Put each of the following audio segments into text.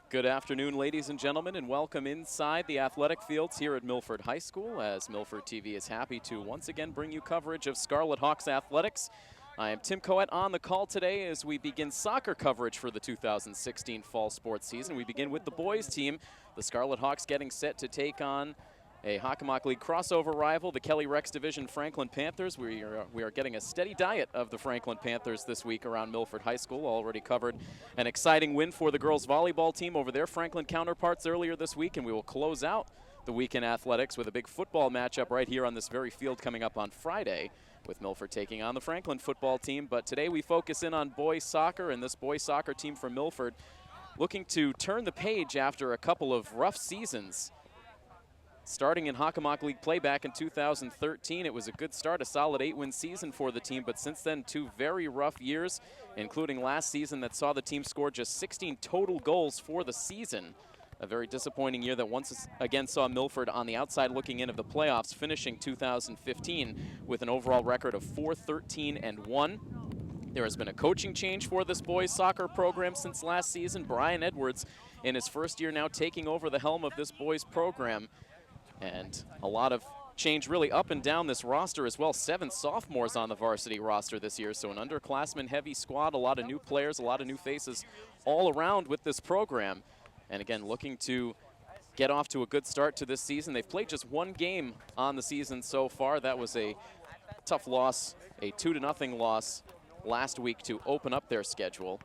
Good afternoon, ladies and gentlemen, and welcome inside the athletic fields here at Milford High School, as Milford TV is happy to once again bring you coverage of Scarlet Hawks athletics. I am Tim Coet on the call today as we begin soccer coverage for the 2016 fall sports season. We begin with the boys team, the Scarlet Hawks getting set to take on a Hockomock League crossover rival, the Kelly Rex Division Franklin Panthers. We are getting a steady diet of the Franklin Panthers this week around Milford High School. Already covered an exciting win for the girls volleyball team over their Franklin counterparts earlier this week, and we will close out the week in athletics with a big football matchup right here on this very field coming up on Friday, with Milford taking on the Franklin football team. But today we focus in on boys soccer, and this boys soccer team from Milford looking to turn the page after a couple of rough seasons. Starting in Hockomock League play back in 2013, it was a good start, a solid 8-win season for the team, but since then, 2 very rough years, including last season that saw the team score just 16 total goals for the season. A very disappointing year that once again saw Milford on the outside looking in of the playoffs, finishing 2015 with an overall record of 4-13-1. There has been a coaching change for this boys soccer program since last season. Brian Edwards, in his first year now, taking over the helm of this boys program. And a lot of change really up and down this roster as well. 7 sophomores on the varsity roster this year, so an underclassmen heavy squad, a lot of new players, a lot of new faces all around with this program. And again, looking to get off to a good start to this season. They've played just 1 game on the season so far. That was a tough loss, a 2-0 loss last week to open up their schedule.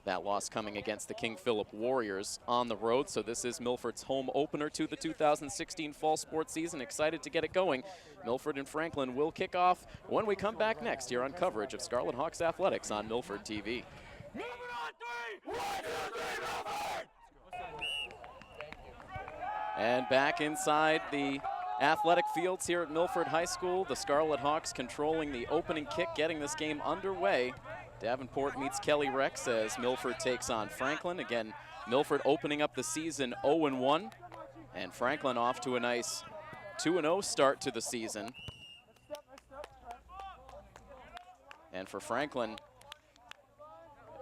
That loss coming against the King Philip Warriors on the road. So this is Milford's home opener to the 2016 fall sports season. Excited to get it going. Milford and Franklin will kick off when we come back next here on coverage of Scarlet Hawks athletics on Milford TV. And back inside the athletic fields here at Milford High School, the Scarlet Hawks controlling the opening kick, getting this game underway. Davenport meets Kelly Rex as Milford takes on Franklin. Again, Milford opening up the season 0-1, and Franklin off to a nice 2-0 start to the season. And for Franklin,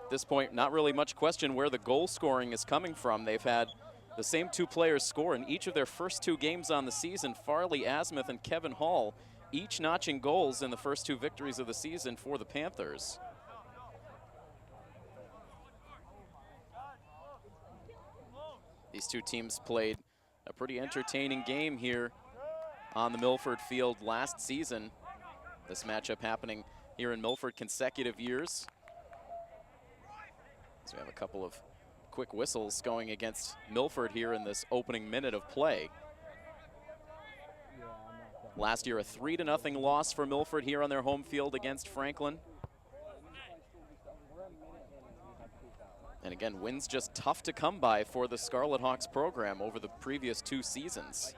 at this point, not really much question where the goal scoring is coming from. They've had the same 2 players score in each of their first 2 games on the season. Farley Asmuth and Kevin Hall, each notching goals in the first 2 victories of the season for the Panthers. These 2 teams played a pretty entertaining game here on the Milford field last season. This matchup happening here in Milford consecutive years. So we have a couple of quick whistles going against Milford here in this opening minute of play. Last year, a 3-0 loss for Milford here on their home field against Franklin. And again, wins just tough to come by for the Scarlet Hawks program over the previous 2 seasons.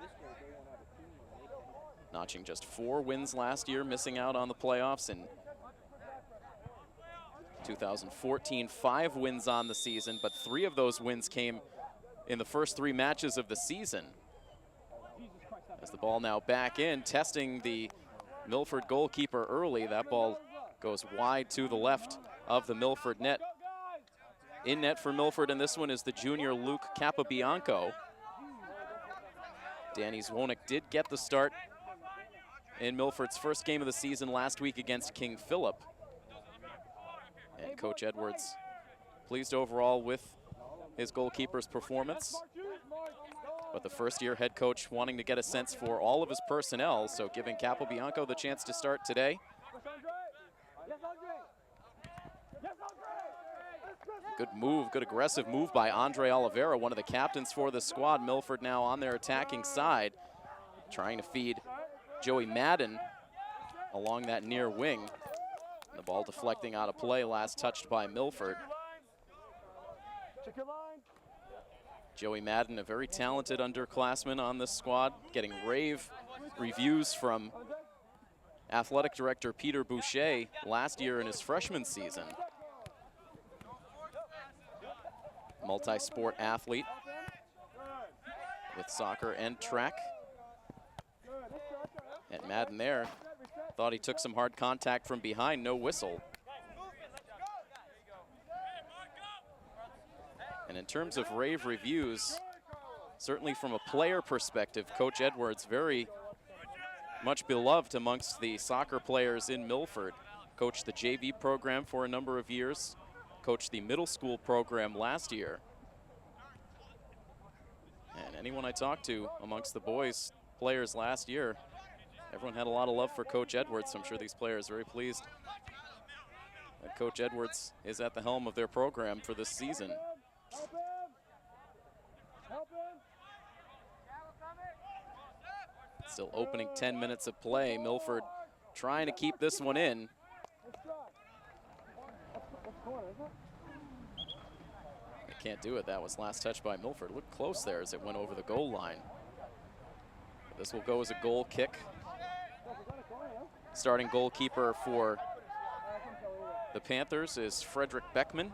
Notching just 4 wins last year, missing out on the playoffs. In 2014, 5 wins on the season, but 3 of those wins came in the first 3 matches of the season. As the ball now back in, testing the Milford goalkeeper early. That ball goes wide to the left of the Milford net. In net for Milford, and this one is the junior Luke Capobianco. Danny Zwonek did get the start in Milford's first game of the season last week against King Philip. And Coach Edwards pleased overall with his goalkeeper's performance. But the first-year head coach wanting to get a sense for all of his personnel, so giving Capobianco the chance to start today. Good move, good aggressive move by Andre Oliveira, one of the captains for the squad. Milford now on their attacking side, trying to feed Joey Madden along that near wing. The ball deflecting out of play, last touched by Milford. Joey Madden, a very talented underclassman on this squad, getting rave reviews from athletic director Peter Boucher last year in his freshman season. Multi-sport athlete with soccer and track. And Madden there thought he took some hard contact from behind, no whistle. And In terms of rave reviews, certainly from a player perspective, Coach Edwards very much beloved amongst the soccer players in Milford. Coached the JV program for a number of years, coached the middle school program last year. And anyone I talked to amongst the boys players last year, everyone had a lot of love for Coach Edwards. So I'm sure these players are very pleased that Coach Edwards is at the helm of their program for this season. Still opening 10 minutes of play. Milford trying to keep this one in. They can't do it. That was last touch by Milford. Looked close there as it went over the goal line. But this will go as a goal kick. Starting goalkeeper for the Panthers is Frederick Beckman.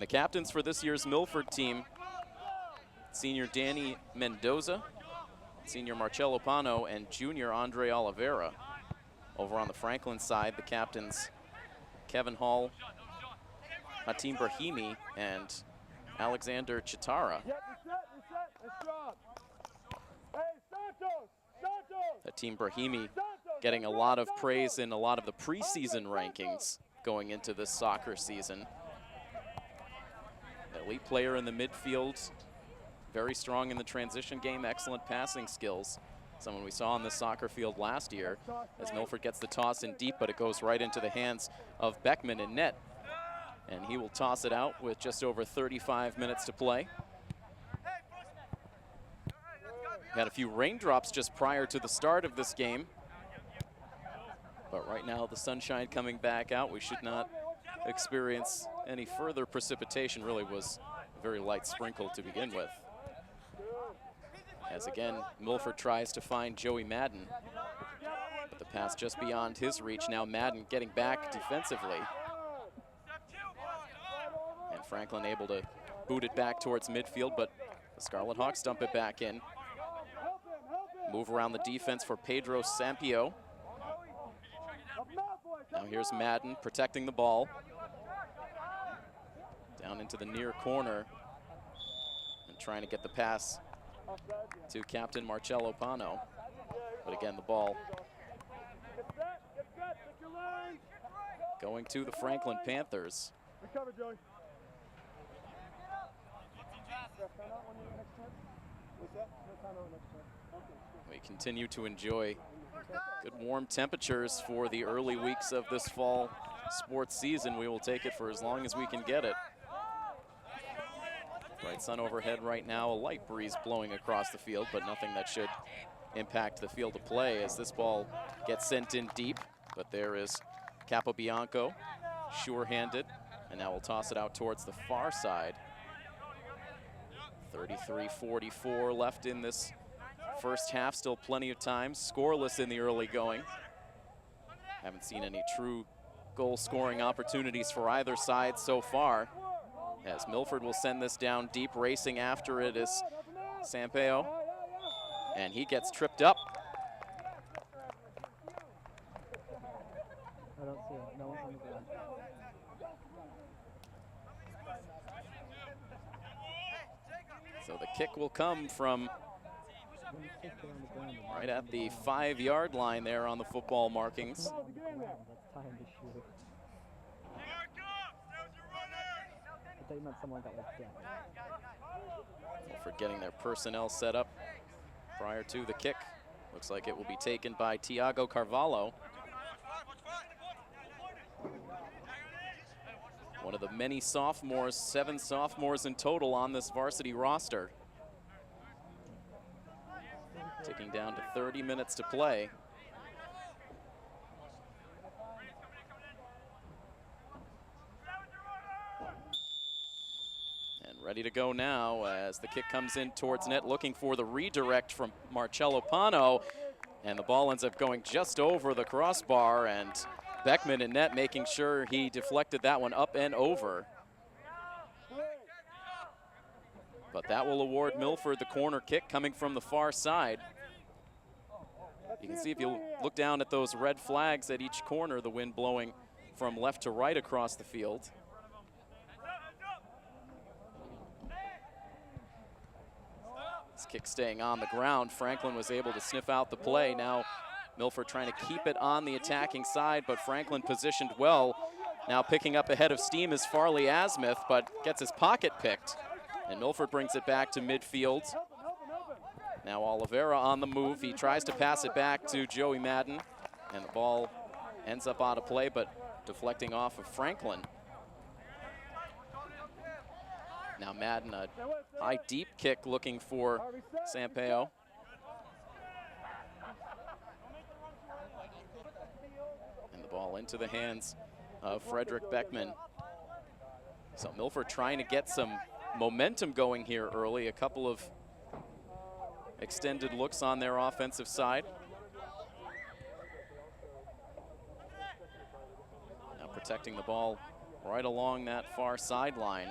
The captains for this year's Milford team, senior Danny Mendoza, senior Marcello Pano, and junior Andre Oliveira. Over on the Franklin side, the captains Kevin Hall, Hatim Brahimi, and Alexander Chitara. Hatim Brahimi getting a lot of praise in a lot of the preseason rankings going into this soccer season. Elite player in the midfield, very strong in the transition game, excellent passing skills. Someone we saw on the soccer field last year as Milford gets the toss in deep, but it goes right into the hands of Beckman in net. And he will toss it out with just over 35 minutes to play. We had a few raindrops just prior to the start of this game. But right now the sunshine coming back out. We should not experience any further precipitation. Really was a very light sprinkle to begin with. As again, Milford tries to find Joey Madden, but the pass just beyond his reach. Now Madden getting back defensively. And Franklin able to boot it back towards midfield, but the Scarlet Hawks dump it back in. Move around the defense for Pedro Sampio. Now here's Madden protecting the ball. Down into the near corner and trying to get the pass to Captain Marcello Pano. But again, the ball going to the Franklin Panthers. We continue to enjoy good warm temperatures for the early weeks of this fall sports season. We will take it for as long as we can get it. Bright sun overhead right now, a light breeze blowing across the field, but nothing that should impact the field of play as this ball gets sent in deep. But there is Capobianco, sure-handed, and now we'll toss it out towards the far side. 33-44 left in this first half, still plenty of time. Scoreless in the early going. Haven't seen any true goal-scoring opportunities for either side so far. As Milford will send this down deep, racing after it is Sampeo. And he gets tripped up. I don't see it. No one's on the ground. So the kick will come from right at the 5-yard line there on the football markings. That's time to shoot. I thought you meant someone that was dead. For getting their personnel set up prior to the kick. Looks like it will be taken by Tiago Carvalho. One of the many sophomores, 7 sophomores in total on this varsity roster. Ticking down to 30 minutes to play. And ready to go now as the kick comes in towards net, looking for the redirect from Marcello Pano. And the ball ends up going just over the crossbar, and Beckman in net making sure he deflected that one up and over. But that will award Milford the corner kick coming from the far side. You can see if you look down at those red flags at each corner, the wind blowing from left to right across the field. This kick staying on the ground. Franklin was able to sniff out the play. Now Milford trying to keep it on the attacking side, but Franklin positioned well. Now picking up ahead of steam is Farley Asmith, but gets his pocket picked. And Milford brings it back to midfield. Now Oliveira on the move. He tries to pass it back to Joey Madden, and the ball ends up out of play, but deflecting off of Franklin. Now Madden, a high deep kick looking for Sampaio. And the ball into the hands of Frederick Beckman. So Milford trying to get some momentum going here early. A couple of extended looks on their offensive side. Now protecting the ball right along that far sideline.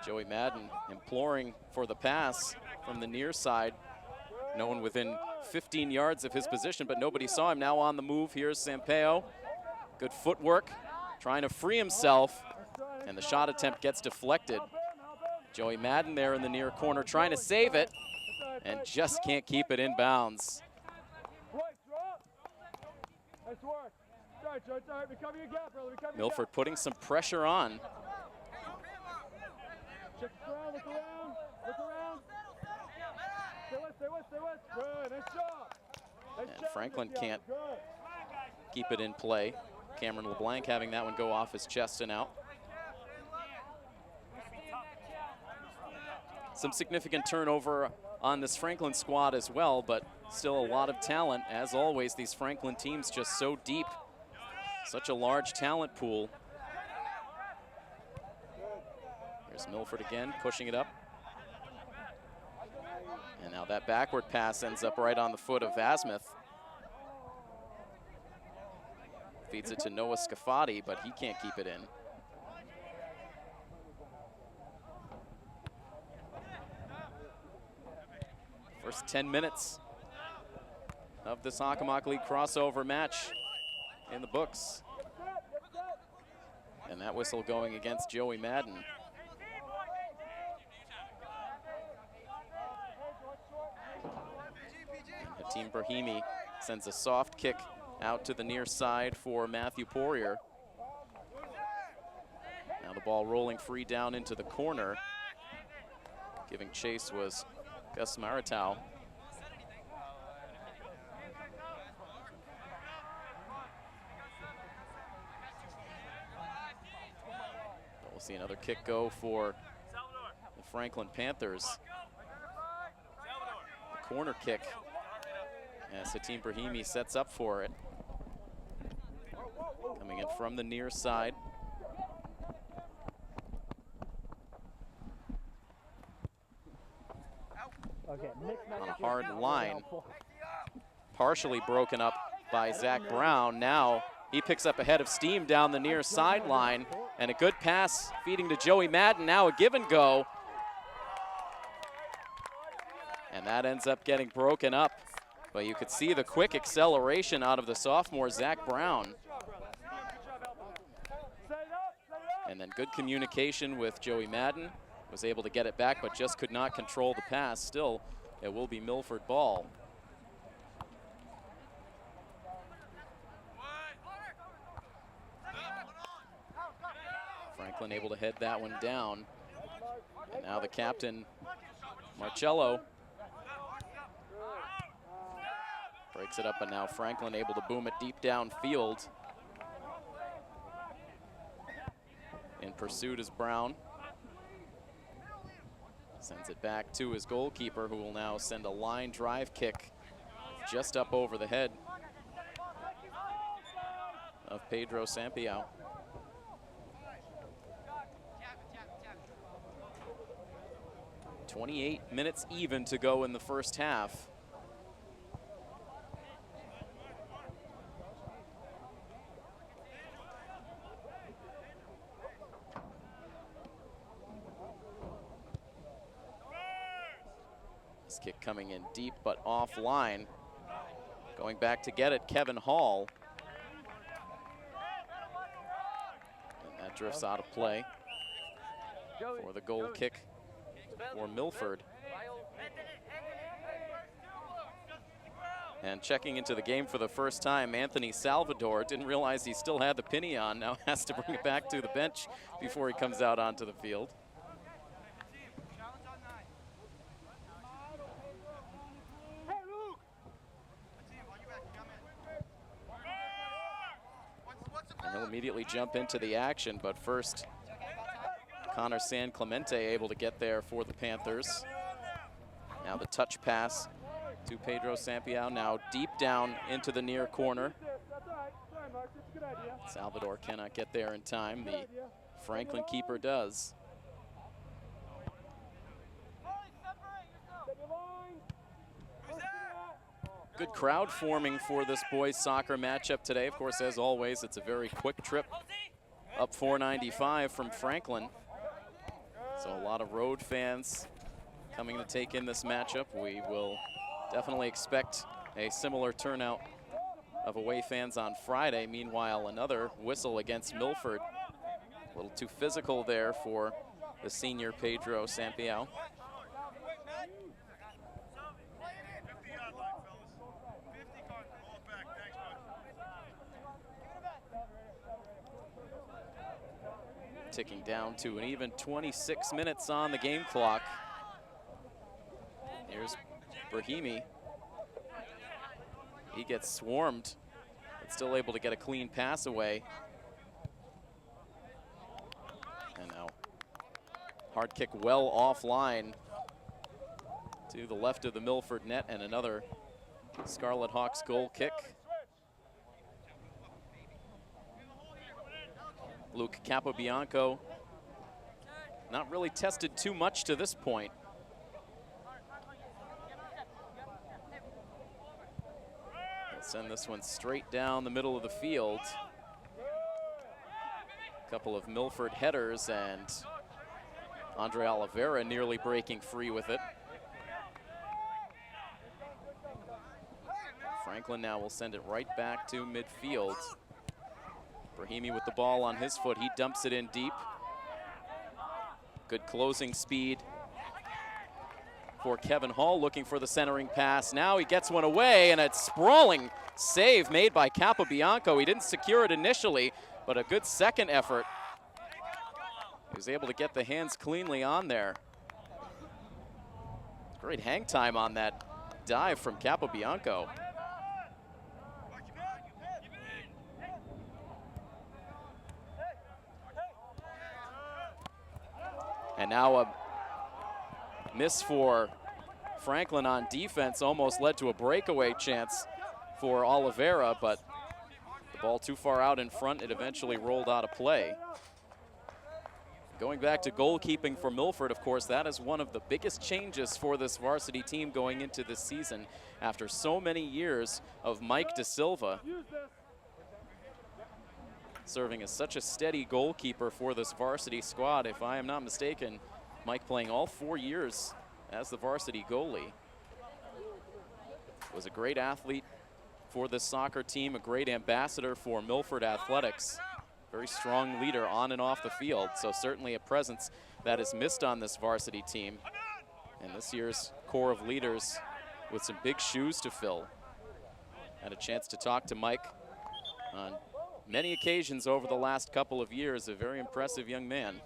Joey Madden imploring for the pass from the near side. No one within 15 yards of his position, but nobody saw him. Now on the move, here's Sampaio. Good footwork, trying to free himself, and the shot attempt gets deflected. Joey Madden there in the near corner trying to save it, and just can't keep it in bounds. Milford putting some pressure on. Check around, look around, look around. Stay west. Good, nice job. And Franklin can't keep it in play. Cameron LeBlanc having that one go off his chest and out. Some significant turnover on this Franklin squad as well, but still a lot of talent. As always, these Franklin teams just so deep. Such a large talent pool. Here's Milford again, pushing it up. And now that backward pass ends up right on the foot of Asmith. Feeds it to Noah Scafati, but he can't keep it in. First 10 minutes of this Hockomock League crossover match in the books. And that whistle going against Joey Madden. And Hatim Brahimi sends a soft kick out to the near side for Matthew Poirier. Now the ball rolling free down into the corner. Giving chase was Gus Maritau. We'll see another kick go for the Franklin Panthers. The corner kick as Hatim Brahimi sets up for it. Coming in from the near side. Okay, On a hard line. Partially broken up by Zach Brown. Now he picks up a head of steam down the near sideline, and a good pass feeding to Joey Madden. Now a give and go. And that ends up getting broken up. But you could see the quick acceleration out of the sophomore, Zach Brown. And then good communication with Joey Madden. Was able to get it back, but just could not control the pass. Still, it will be Milford ball. Franklin able to head that one down. And now the captain, Marcello, breaks it up, and now Franklin able to boom it deep downfield. In pursuit is Brown. Sends it back to his goalkeeper, who will now send a line drive kick just up over the head of Pedro Sampaio. .28 minutes even to go in the first half. This kick coming in deep but offline. Going back to get it, Kevin Hall. And that drifts out of play. for the goal kick for Milford. And checking into the game for the first time, Anthony Salvador didn't realize he still had the penny on, now has to bring it back to the bench before he comes out onto the field. And he'll immediately jump into the action, but first, Connor San Clemente able to get there for the Panthers. Now the touch pass to Pedro Sampiao, now deep down into the near corner. Salvador cannot get there in time. The Franklin keeper does. Good crowd forming for this boys soccer matchup today. Of course, as always, it's a very quick trip up 495 from Franklin. So a lot of road fans coming to take in this matchup. We will definitely expect a similar turnout of away fans on Friday. Meanwhile, another whistle against Milford. A little too physical there for the senior Pedro Sampiao. Ticking down to an even 26 minutes on the game clock. Here's Brahimi. He gets swarmed, but still able to get a clean pass away. And now, hard kick well offline to the left of the Milford net, and another Scarlet Hawks goal kick. Luke Capobianco not really tested too much to this point. They'll send this one straight down the middle of the field. A couple of Milford headers, and Andre Oliveira nearly breaking free with it. Franklin now will send it right back to midfield. Brahimi with the ball on his foot. He dumps it in deep. Good closing speed for Kevin Hall, looking for the centering pass. Now he gets one away, and a sprawling save made by Capobianco. He didn't secure it initially, but a good second effort. He was able to get the hands cleanly on there. Great hang time on that dive from Capobianco. And now a miss for Franklin on defense almost led to a breakaway chance for Oliveira, but the ball too far out in front, it eventually rolled out of play. Going back to goalkeeping for Milford, of course, that is one of the biggest changes for this varsity team going into this season after so many years of Mike De Silva serving as such a steady goalkeeper for this varsity squad. If I am not mistaken, Mike playing all 4 years as the varsity goalie. Was a great athlete for this soccer team, a great ambassador for Milford Athletics. Very strong leader on and off the field, so certainly a presence that is missed on this varsity team. And this year's core of leaders with some big shoes to fill. Had a chance to talk to Mike on many occasions over the last couple of years. A very impressive young man.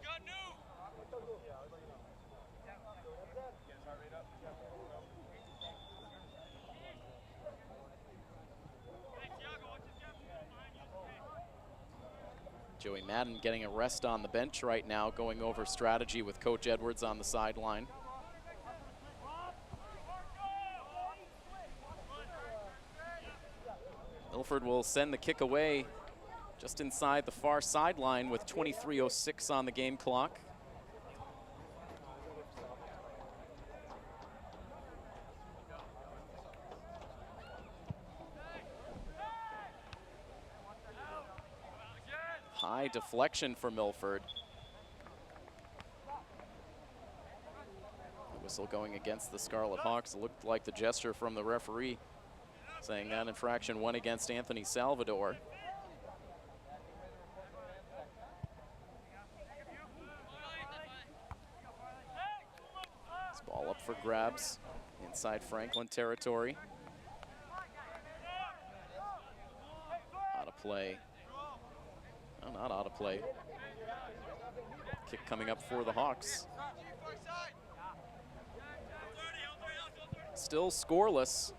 Joey Madden getting a rest on the bench right now, going over strategy with Coach Edwards on the sideline. Milford will send the kick away just inside the far sideline with 23:06 on the game clock. High deflection for Milford. The whistle going against the Scarlet Hawks. It looked like the gesture from the referee saying that infraction went against Anthony Salvador. Up for grabs inside Franklin territory. Out of play. No, not out of play. Kick coming up for the Hawks. Still scoreless.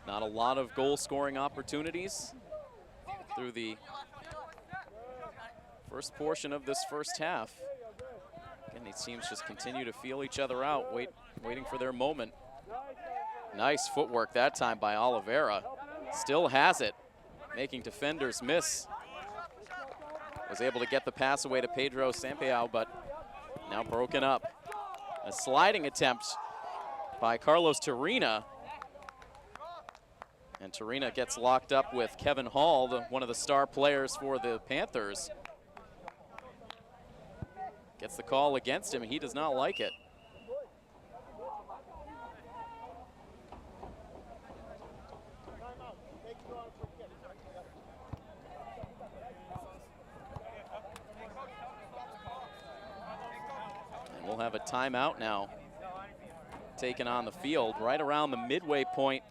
Not a lot of goal-scoring opportunities through the first portion of this first half. Again, these teams just continue to feel each other out, waiting for their moment. Nice footwork that time by Oliveira. Still has it, making defenders miss. Was able to get the pass away to Pedro Sampaio, but now broken up. A sliding attempt by Carlos Torina. And Torina gets locked up with Kevin Hall, one of the star players for the Panthers. Gets the call against him. He does not like it. And we'll have a timeout now taken on the field right around the midway point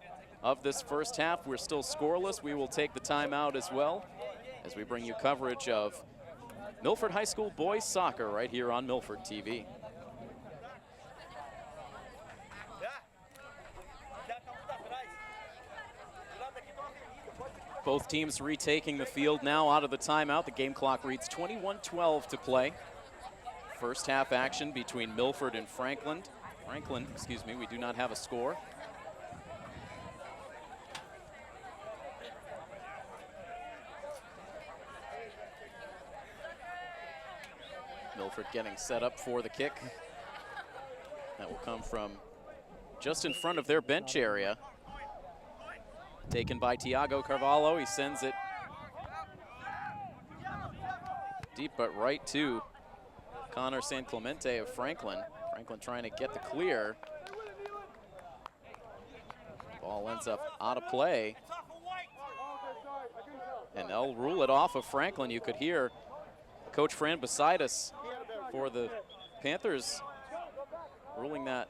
of this first half. We're still scoreless. We will take the timeout as well as we bring you coverage of Milford High School boys soccer right here on Milford TV. Both teams retaking the field now out of the timeout. The game clock reads 21:12 to play. First half action between Milford and Franklin. We do not have a score. Milford getting set up for the kick. That will come from just in front of their bench area. Taken by Tiago Carvalho. He sends it deep but right to Connor San Clemente of Franklin. Franklin trying to get the clear. Ball ends up out of play. And they'll rule it off of Franklin. You could hear Coach Fran beside us for the Panthers ruling that,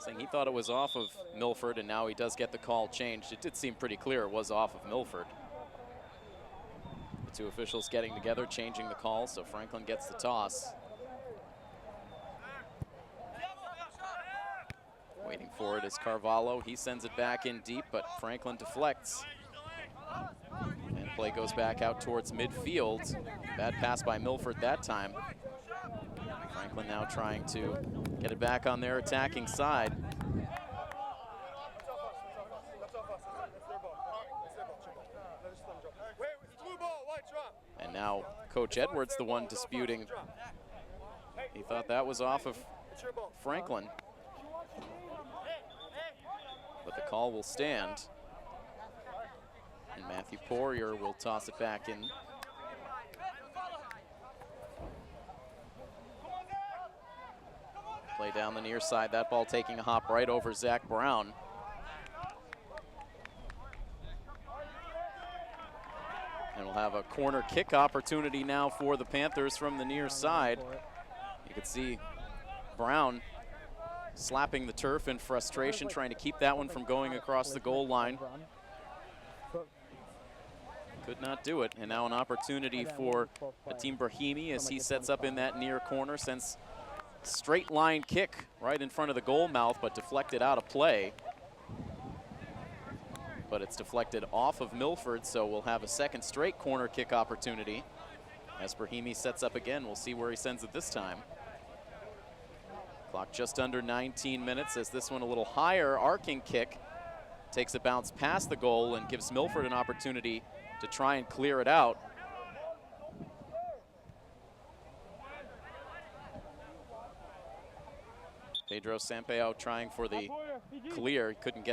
saying he thought it was off of Milford, and now he does get the call changed. It did seem pretty clear it was off of Milford. The two officials getting together, changing the call, so Franklin gets the toss. Waiting for it is Carvalho. He sends it back in deep, but Franklin deflects. And play goes back out towards midfield. Bad pass by Milford that time. Franklin now trying to get it back on their attacking side. And now Coach Edwards, the one disputing. He thought that was off of Franklin. But the call will stand. And Matthew Poirier will toss it back in. Play down the near side. That ball taking a hop right over Zach Brown. And we'll have a corner kick opportunity now for the Panthers from the near side. You can see Brown slapping the turf in frustration, trying to keep that one from going across the goal line. Could not do it. And now an opportunity for Hatim Brahimi as he sets up in that near corner, sends straight line kick right in front of the goal mouth, but deflected out of play. But it's deflected off of Milford, so we'll have a second straight corner kick opportunity. As Brahimi sets up again, we'll see where he sends it this time. Clock just under 19 minutes as this one a little higher, arcing kick. Takes a bounce past the goal and gives Milford an opportunity to try and clear it out. Pedro Sampaio trying for the clear. He couldn't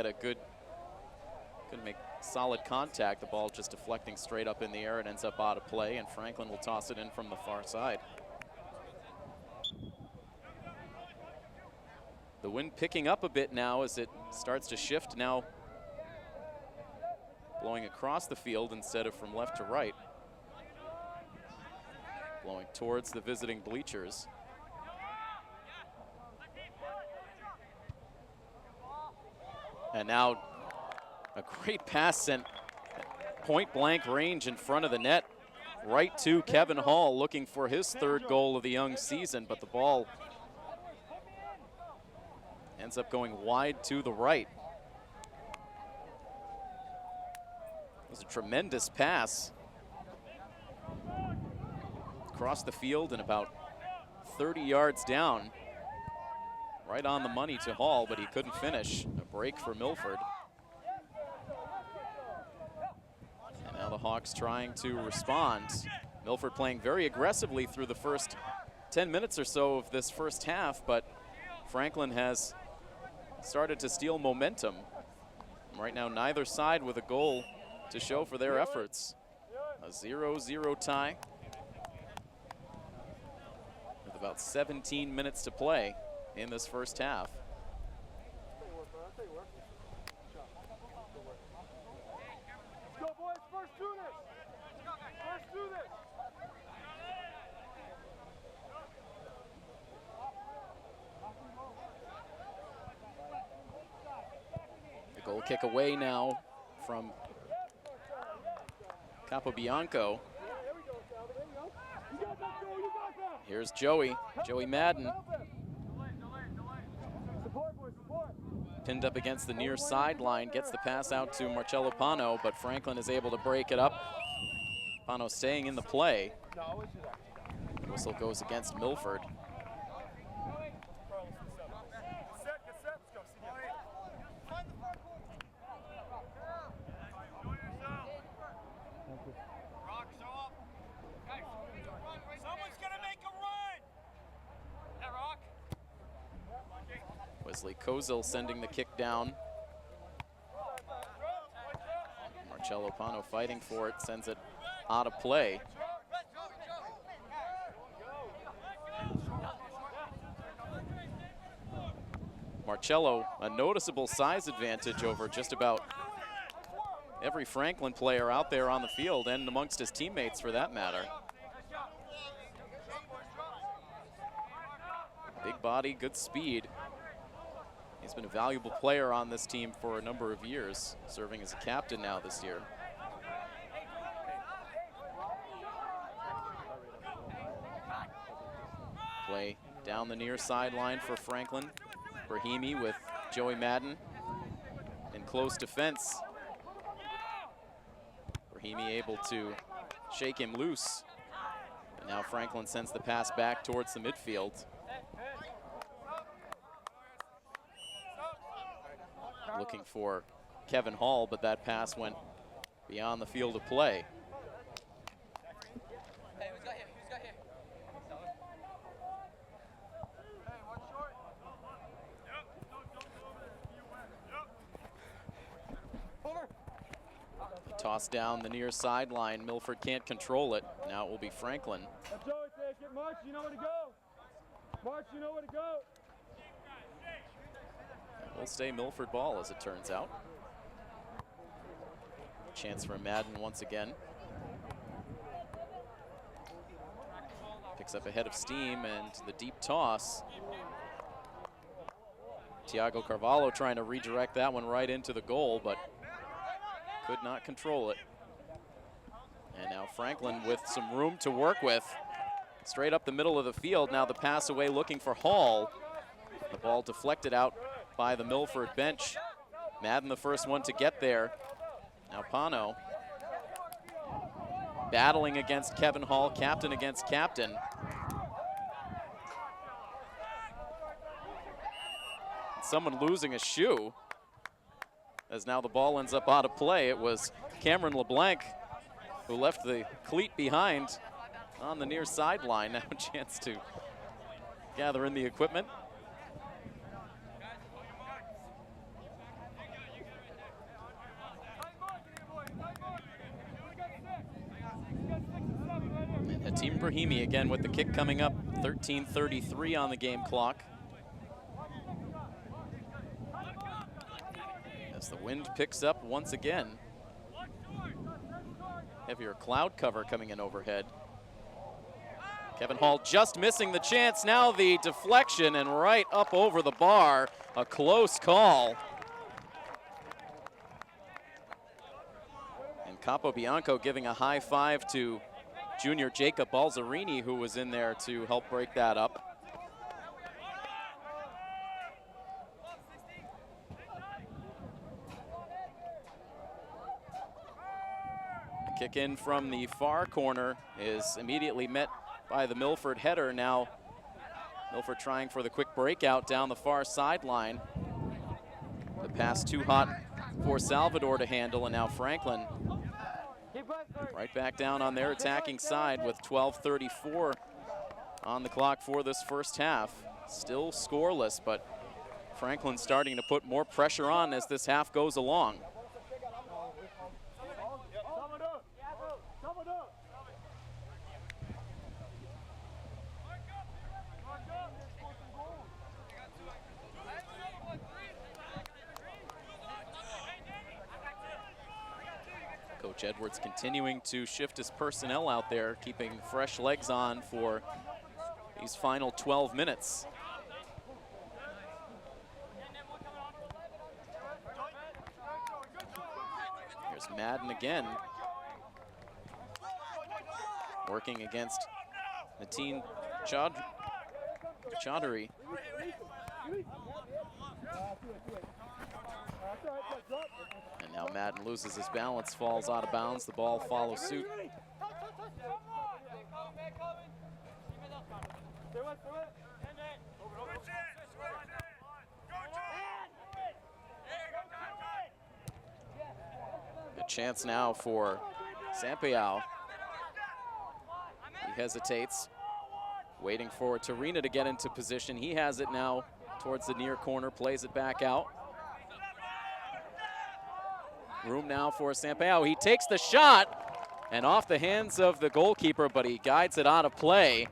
make solid contact. The ball just deflecting straight up in the air. It ends up out of play, and Franklin will toss it in from the far side. The wind picking up a bit now as it starts to shift now, blowing across the field instead of from left to right. Blowing towards the visiting bleachers. And now a great pass sent point blank range in front of the net, right to Kevin Hall, looking for his third goal of the young season, but the ball ends up going wide to the right. It was a tremendous pass across the field and about 30 yards down, right on the money to Hall, but he couldn't finish. A break for Milford. And now the Hawks trying to respond. Milford playing very aggressively through the first 10 minutes or so of this first half, but Franklin has started to steal momentum. Right now, neither side with a goal to show for their efforts. A 0-0 tie with about 17 minutes to play in this first half. Let's go, boys. First do this. First do this. The goal kick away now from Capobianco. Here's Joey Madden. Pinned up against the near sideline, gets the pass out to Marcello Pano, but Franklin is able to break it up. Pano staying in the play. The whistle goes against Milford. Wesley Kozil sending the kick down. Marcello Pano fighting for it, sends it out of play. Marcello, a noticeable size advantage over just about every Franklin player out there on the field and amongst his teammates for that matter. Big body, good speed. He's been a valuable player on this team for a number of years, serving as a captain now this year. Play down the near sideline for Franklin. Brahimi with Joey Madden in close defense. Brahimi able to shake him loose. And now Franklin sends the pass back towards the midfield. Looking for Kevin Hall, but that pass went beyond the field of play. Hey, who's got here? Who's got here? Hey, one short. Toss down the near sideline. Milford can't control it. Now it will be Franklin. Let Joey take it. March, you know where to go. March, you know where to go. Will stay Milford ball, as it turns out. Chance for Madden once again. Picks up a head of steam and the deep toss. Thiago Carvalho trying to redirect that one right into the goal, but could not control it. And now Franklin with some room to work with. Straight up the middle of the field. Now the pass away looking for Hall. The ball deflected out by the Milford bench. Madden the first one to get there. Now Pano battling against Kevin Hall, captain against captain. Someone losing a shoe, as now the ball ends up out of play. It was Cameron LeBlanc who left the cleat behind on the near sideline. Now a chance to gather in the equipment. Hatim Brahimi again with the kick coming up. 13:33 on the game clock. As the wind picks up once again. Heavier cloud cover coming in overhead. Kevin Hall just missing the chance. Now the deflection and right up over the bar. A close call. Capobianco giving a high five to junior Jacob Balzerini, who was in there to help break that up. The kick in from the far corner is immediately met by the Milford header. Now Milford trying for the quick breakout down the far sideline. The pass too hot for Salvador to handle, and now Franklin right back down on their attacking side with 12:34 on the clock for this first half. Still scoreless, but Franklin starting to put more pressure on as this half goes along. Coach Edwards continuing to shift his personnel out there, keeping fresh legs on for these final 12 minutes. Here's Madden again, working against Mateen Chaudhary. And now Madden loses his balance, falls out of bounds. The ball follows suit. Good chance now for Sampeau. He hesitates, waiting for Torina to get into position. He has it now towards the near corner, plays it back out. Room now for Sampeau. He takes the shot and off the hands of the goalkeeper, but he guides it out of play.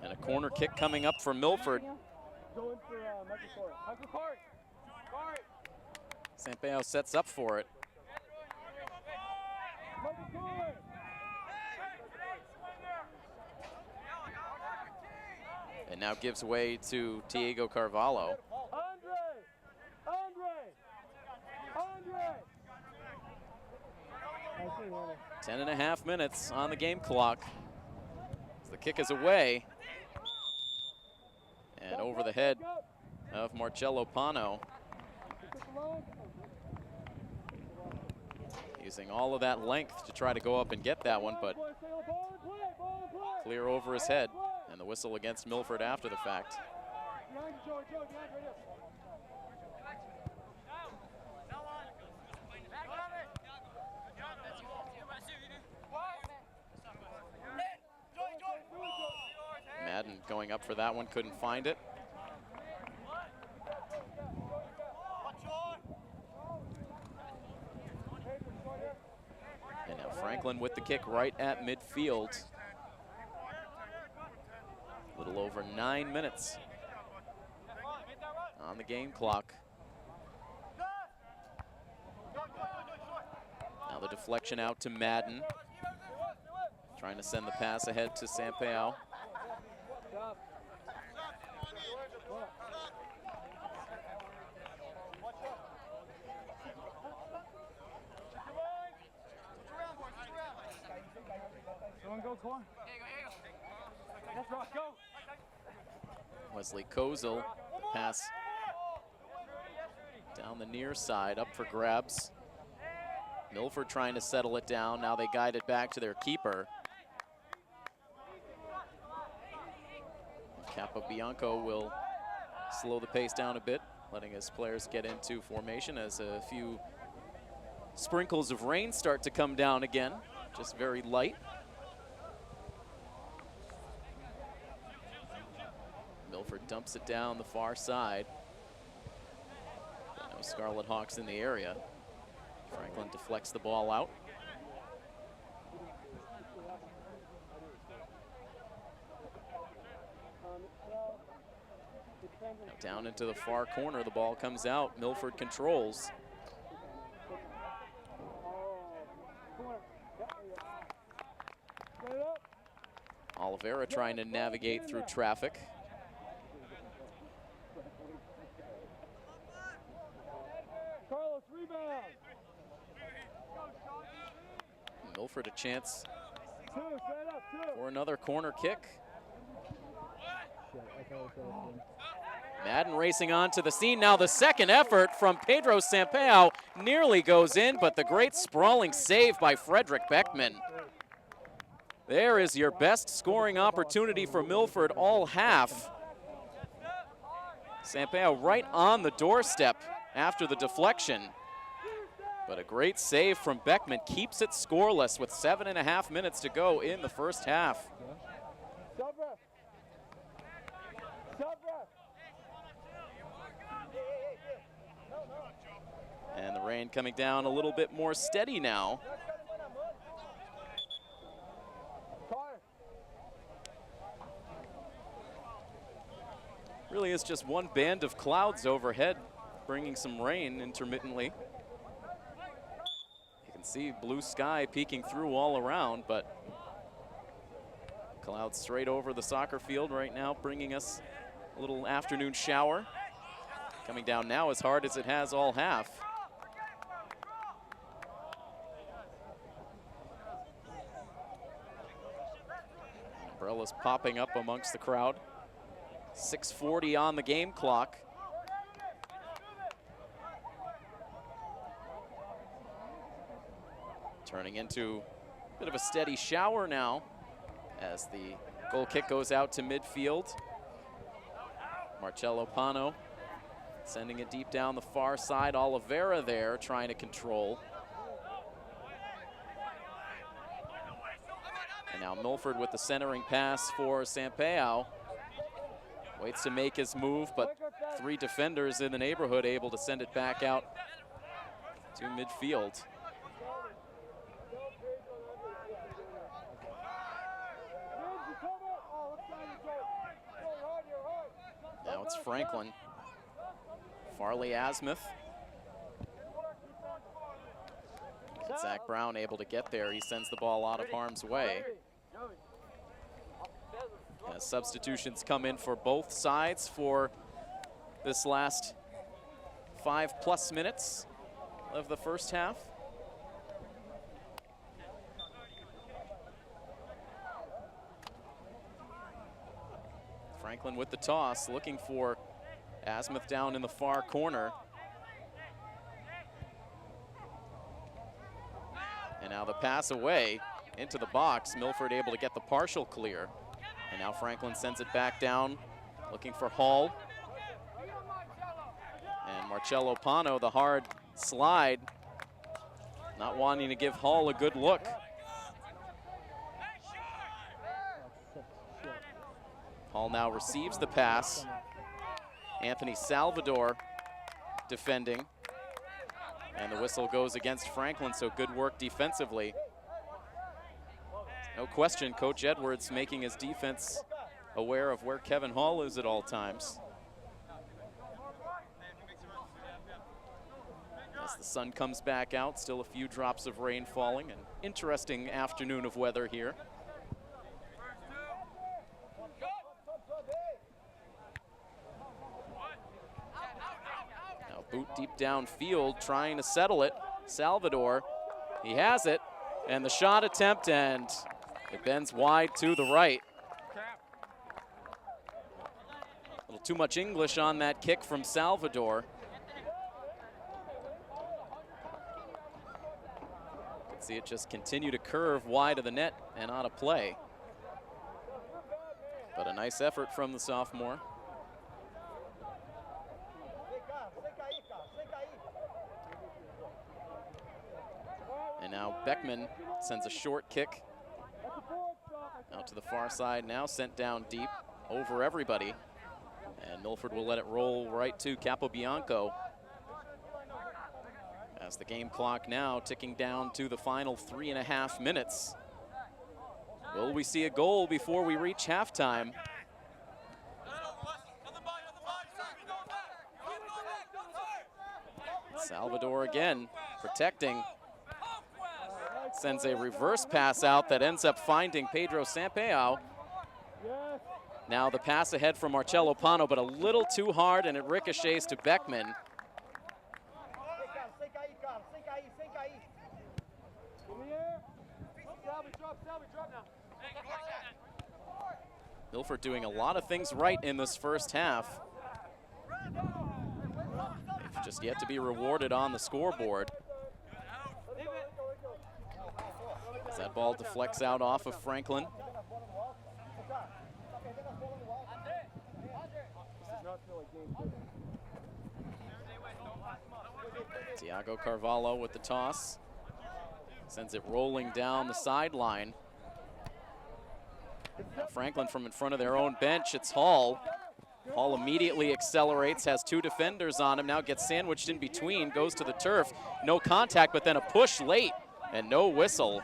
And a corner kick coming up for Milford. Sampeau sets up for it. And now gives way to Diego Carvalho. 10.5 minutes on the game clock. The kick is away. And over the head of Marcello Pano. Using all of that length to try to go up and get that one, but clear over his head. And the whistle against Milford after the fact. Madden going up for that one, couldn't find it. And now Franklin with the kick right at midfield. A little over 9 minutes on the game clock. Now the deflection out to Madden. Trying to send the pass ahead to Sampeau. Wesley Kozel, the pass down the near side, up for grabs. Milford trying to settle it down. Now they guide it back to their keeper. Capobianco will slow the pace down a bit, letting his players get into formation as a few sprinkles of rain start to come down again, just very light. Milford dumps it down the far side. No Scarlet Hawks in the area. Franklin deflects the ball out. Now down into the far corner, the ball comes out. Milford controls. Oliveira trying to navigate through traffic. Milford a chance Two, straight up, two. for another corner kick. Shit, I thought it was the other team. Madden racing on to the scene. Now the second effort from Pedro Sampaio nearly goes in, but the great sprawling save by Frederick Beckman. There is your best scoring opportunity for Milford all half. Sampaio right on the doorstep after the deflection. But a great save from Beckman keeps it scoreless with 7.5 minutes to go in the first half. Sub-ref. Sub-ref. And the rain coming down a little bit more steady now. Really is just one band of clouds overhead, bringing some rain intermittently. You can see blue sky peeking through all around, but clouds straight over the soccer field right now, bringing us a little afternoon shower. Coming down now as hard as it has all half. Umbrellas popping up amongst the crowd. 6:40 on the game clock. Turning into a bit of a steady shower now as the goal kick goes out to midfield. Marcello Pano sending it deep down the far side. Oliveira there trying to control. And now Milford with the centering pass for Sampaio. Waits to make his move, but three defenders in the neighborhood able to send it back out to midfield. Now it's Franklin. Farley Asmuth. Zach Brown able to get there. He sends the ball out of harm's way. As substitutions come in for both sides for this last 5+ minutes of the first half. Franklin with the toss, looking for Asmuth down in the far corner. And now the pass away into the box. Milford able to get the partial clear. And now Franklin sends it back down, looking for Hall. And Marcello Pano, the hard slide, not wanting to give Hall a good look. Hall now receives the pass. Anthony Salvador defending. And the whistle goes against Franklin, so good work defensively. No question, Coach Edwards making his defense aware of where Kevin Hall is at all times. As the sun comes back out, still a few drops of rain falling. An interesting afternoon of weather here. Now boot deep downfield, trying to settle it. Salvador, he has it, and the shot attempt, and it bends wide to the right. A little too much English on that kick from Salvador. You can see it just continue to curve wide of the net and out of play. But a nice effort from the sophomore. And now Beckman sends a short kick out to the far side, now sent down deep over everybody. And Milford will let it roll right to Capobianco. As the game clock now ticking down to the final 3.5 minutes. Will we see a goal before we reach halftime? Salvador again, protecting. Sends a reverse pass out that ends up finding Pedro Sampaio. Now the pass ahead from Marcello Pano, but a little too hard, and it ricochets to Beckman. Milford doing a lot of things right in this first half. They've just yet to be rewarded on the scoreboard. As that ball deflects out off of Franklin. Tiago Carvalho with the toss. Sends it rolling down the sideline. Now Franklin from in front of their own bench, it's Hall. Hall immediately accelerates, has two defenders on him, now gets sandwiched in between, goes to the turf. No contact, but then a push late and no whistle.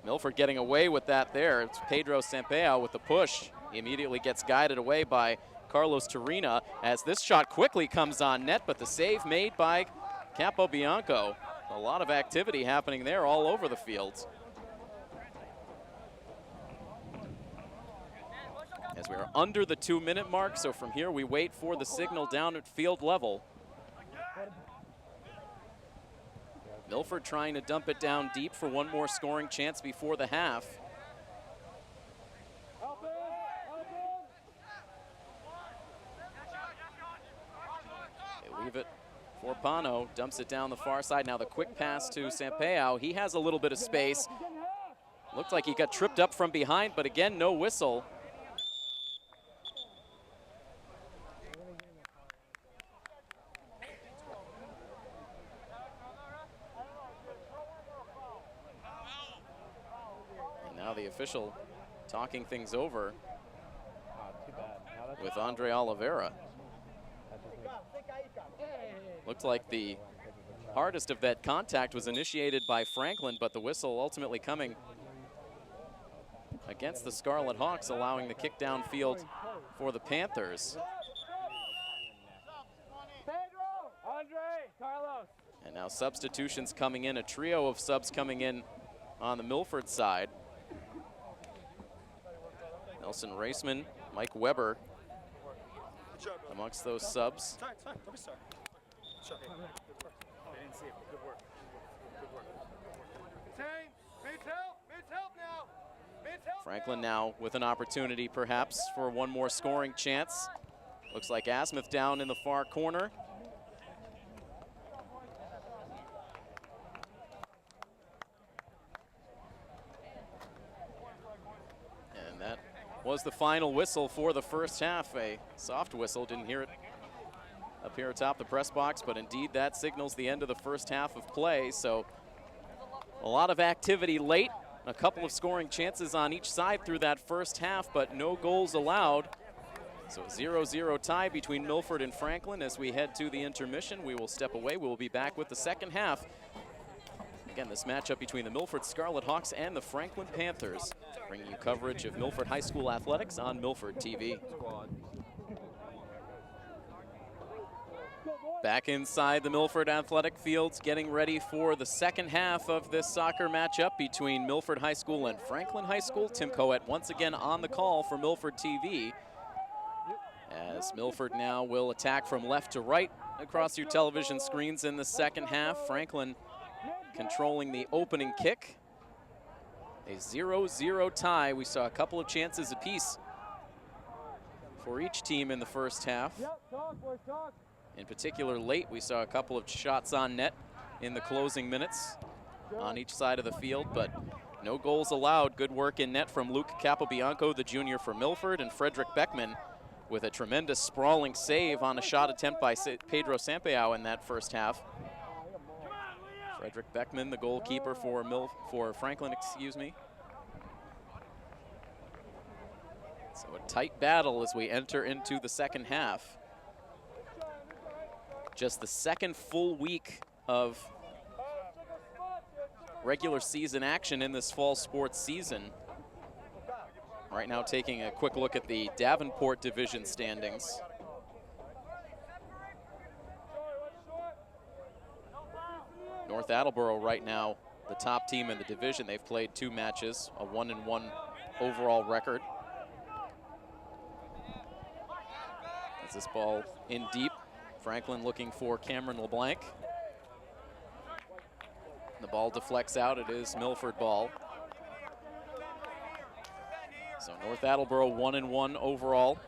Milford getting away with that there. It's Pedro Sampaio with the push. He immediately gets guided away by Carlos Turina as this shot quickly comes on net, but the save made by Capobianco. A lot of activity happening there all over the field. As we are under the 2-minute mark, so from here we wait for the signal down at field level. Milford trying to dump it down deep for one more scoring chance before the half. They leave it for Pano, dumps it down the far side. Now the quick pass to Sampaio. He has a little bit of space. Looked like he got tripped up from behind, but again, no whistle. Now the official talking things over with Andre Oliveira. Looked like the hardest of that contact was initiated by Franklin, but the whistle ultimately coming against the Scarlet Hawks, allowing the kick downfield for the Panthers. And now substitutions coming in, a trio of subs coming in on the Milford side. Nelson Raceman, Mike Weber amongst those subs. Franklin now with an opportunity perhaps for one more scoring chance. Looks like Asmuth down in the far corner. And that was the final whistle for the first half. A soft whistle, didn't hear it up here atop the press box, but indeed that signals the end of the first half of play. So a lot of activity late, a couple of scoring chances on each side through that first half, but no goals allowed. So 0-0 tie between Milford and Franklin. As we head to the intermission, we will step away. We will be back with the second half. Again, this matchup between the Milford Scarlet Hawks and the Franklin Panthers, bringing you coverage of Milford High School athletics on Milford TV. Back inside the Milford Athletic Fields, getting ready for the second half of this soccer matchup between Milford High School and Franklin High School. Tim Coet once again on the call for Milford TV. As Milford now will attack from left to right across your television screens in the second half. Franklin controlling the opening kick. A 0-0 tie. We saw a couple of chances apiece for each team in the first half. In particular, late, we saw a couple of shots on net in the closing minutes on each side of the field, but no goals allowed. Good work in net from Luke Capobianco, the junior for Milford, and Frederick Beckman with a tremendous sprawling save on a shot attempt by Pedro Sampaio in that first half. Frederick Beckman, the goalkeeper for Franklin, excuse me. So a tight battle as we enter into the second half. Just the second full week of regular season action in this fall sports season. Right now taking a quick look at the Davenport division standings. North Attleboro right now the top team in the division. They've played 2 matches, a 1-1 overall record. As this ball in deep, Franklin looking for Cameron LeBlanc. The ball deflects out. It is Milford ball. So North Attleboro 1-1 overall.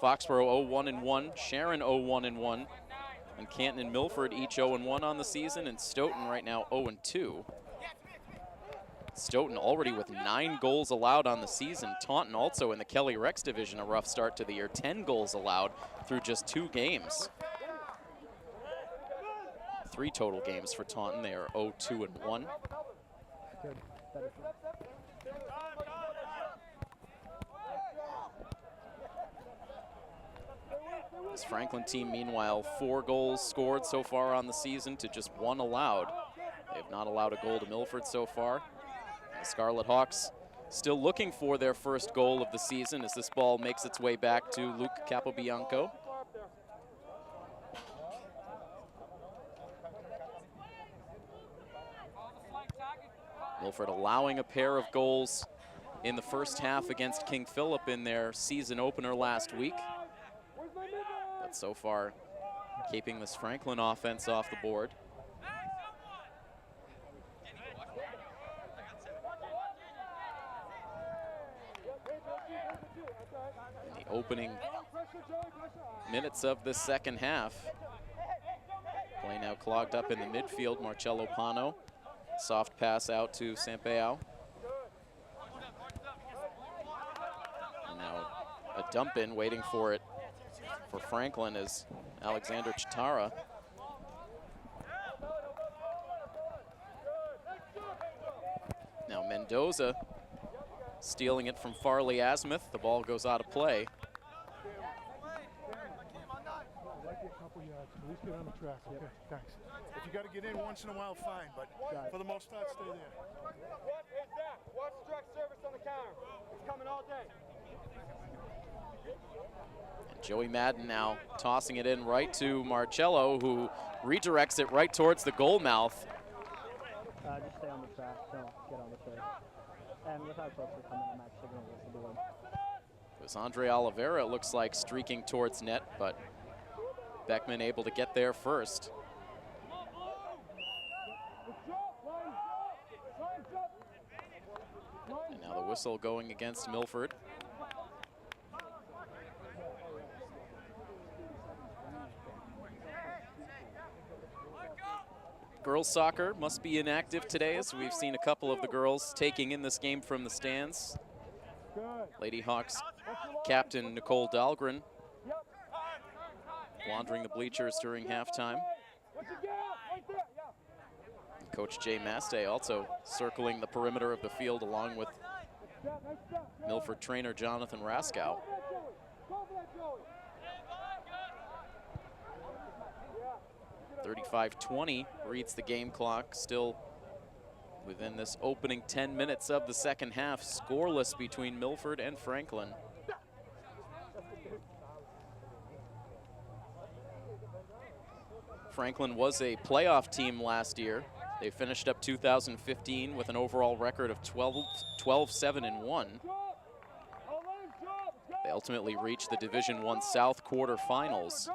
Foxborough 0-1-1. Sharon 0-1-1. And Canton and Milford each 0-1 on the season. And Stoughton right now 0-2. Stoughton already with 9 goals allowed on the season. Taunton also in the Kelly Rex division, a rough start to the year. 10 goals allowed through just 2 games. 3 total games for Taunton. They are 0-2-1. Good. Better for This Franklin team, meanwhile, 4 goals scored so far on the season to just 1 allowed. They have not allowed a goal to Milford so far. The Scarlet Hawks still looking for their first goal of the season as this ball makes its way back to Luke Capobianco. Milford allowing a pair of goals in the first half against King Philip in their season opener last week. But so far, keeping this Franklin offense off the board. In the opening minutes of the second half. Play now clogged up in the midfield. Marcello Pano. Soft pass out to Sampaio. And now a dump in, waiting for it for Franklin is Alexander Chitara. Now Mendoza stealing it from Farley Asmuth. The ball goes out of play. At least get on the track. Okay, thanks. If you got to get in once in a while, fine, but for the most part, stay there. What is that? Watch direct service on the counter. It's coming all day. And Joey Madden now tossing it in right to Marcello, who redirects it right towards the goal mouth. just stay on the track. Don't get on the track. And without folks to come in, I'm actually going to listen to him. It was Andre Oliveira, it looks like, streaking towards net, but Beckman able to get there first. And now the whistle going against Milford. Girls soccer must be inactive today, as we've seen a couple of the girls taking in this game from the stands. Lady Hawks captain Nicole Dahlgren wandering the bleachers during halftime. Coach Jay Maste also circling the perimeter of the field along with Milford trainer Jonathan Raskow. 35-20 reads the game clock, still within this opening 10 minutes of the second half, scoreless between Milford and Franklin. Franklin was a playoff team last year. They finished up 2015 with an overall record of 12-7-1. They ultimately reached the Division I South quarterfinals.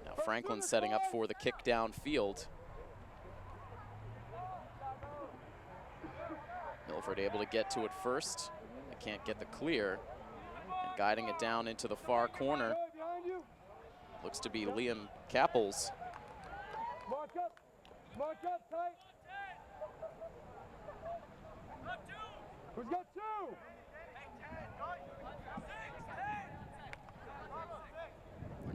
Now Franklin setting up for the kick downfield. Milford able to get to it first. They can't get the clear. And guiding it down into the far corner. Looks to be Liam Kappels. Mark up tight. Who's got two?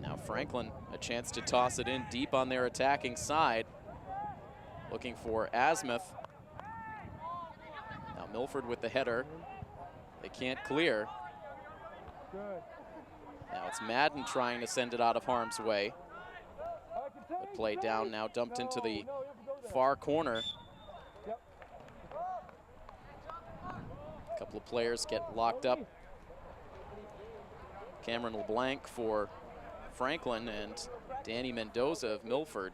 Now Franklin, a chance to toss it in deep on their attacking side. Looking for Asmuth. Now Milford with the header. They can't clear. Good. Now it's Madden trying to send it out of harm's way. The play down now dumped into the far corner. A couple of players get locked up. Cameron LeBlanc for Franklin and Danny Mendoza of Milford.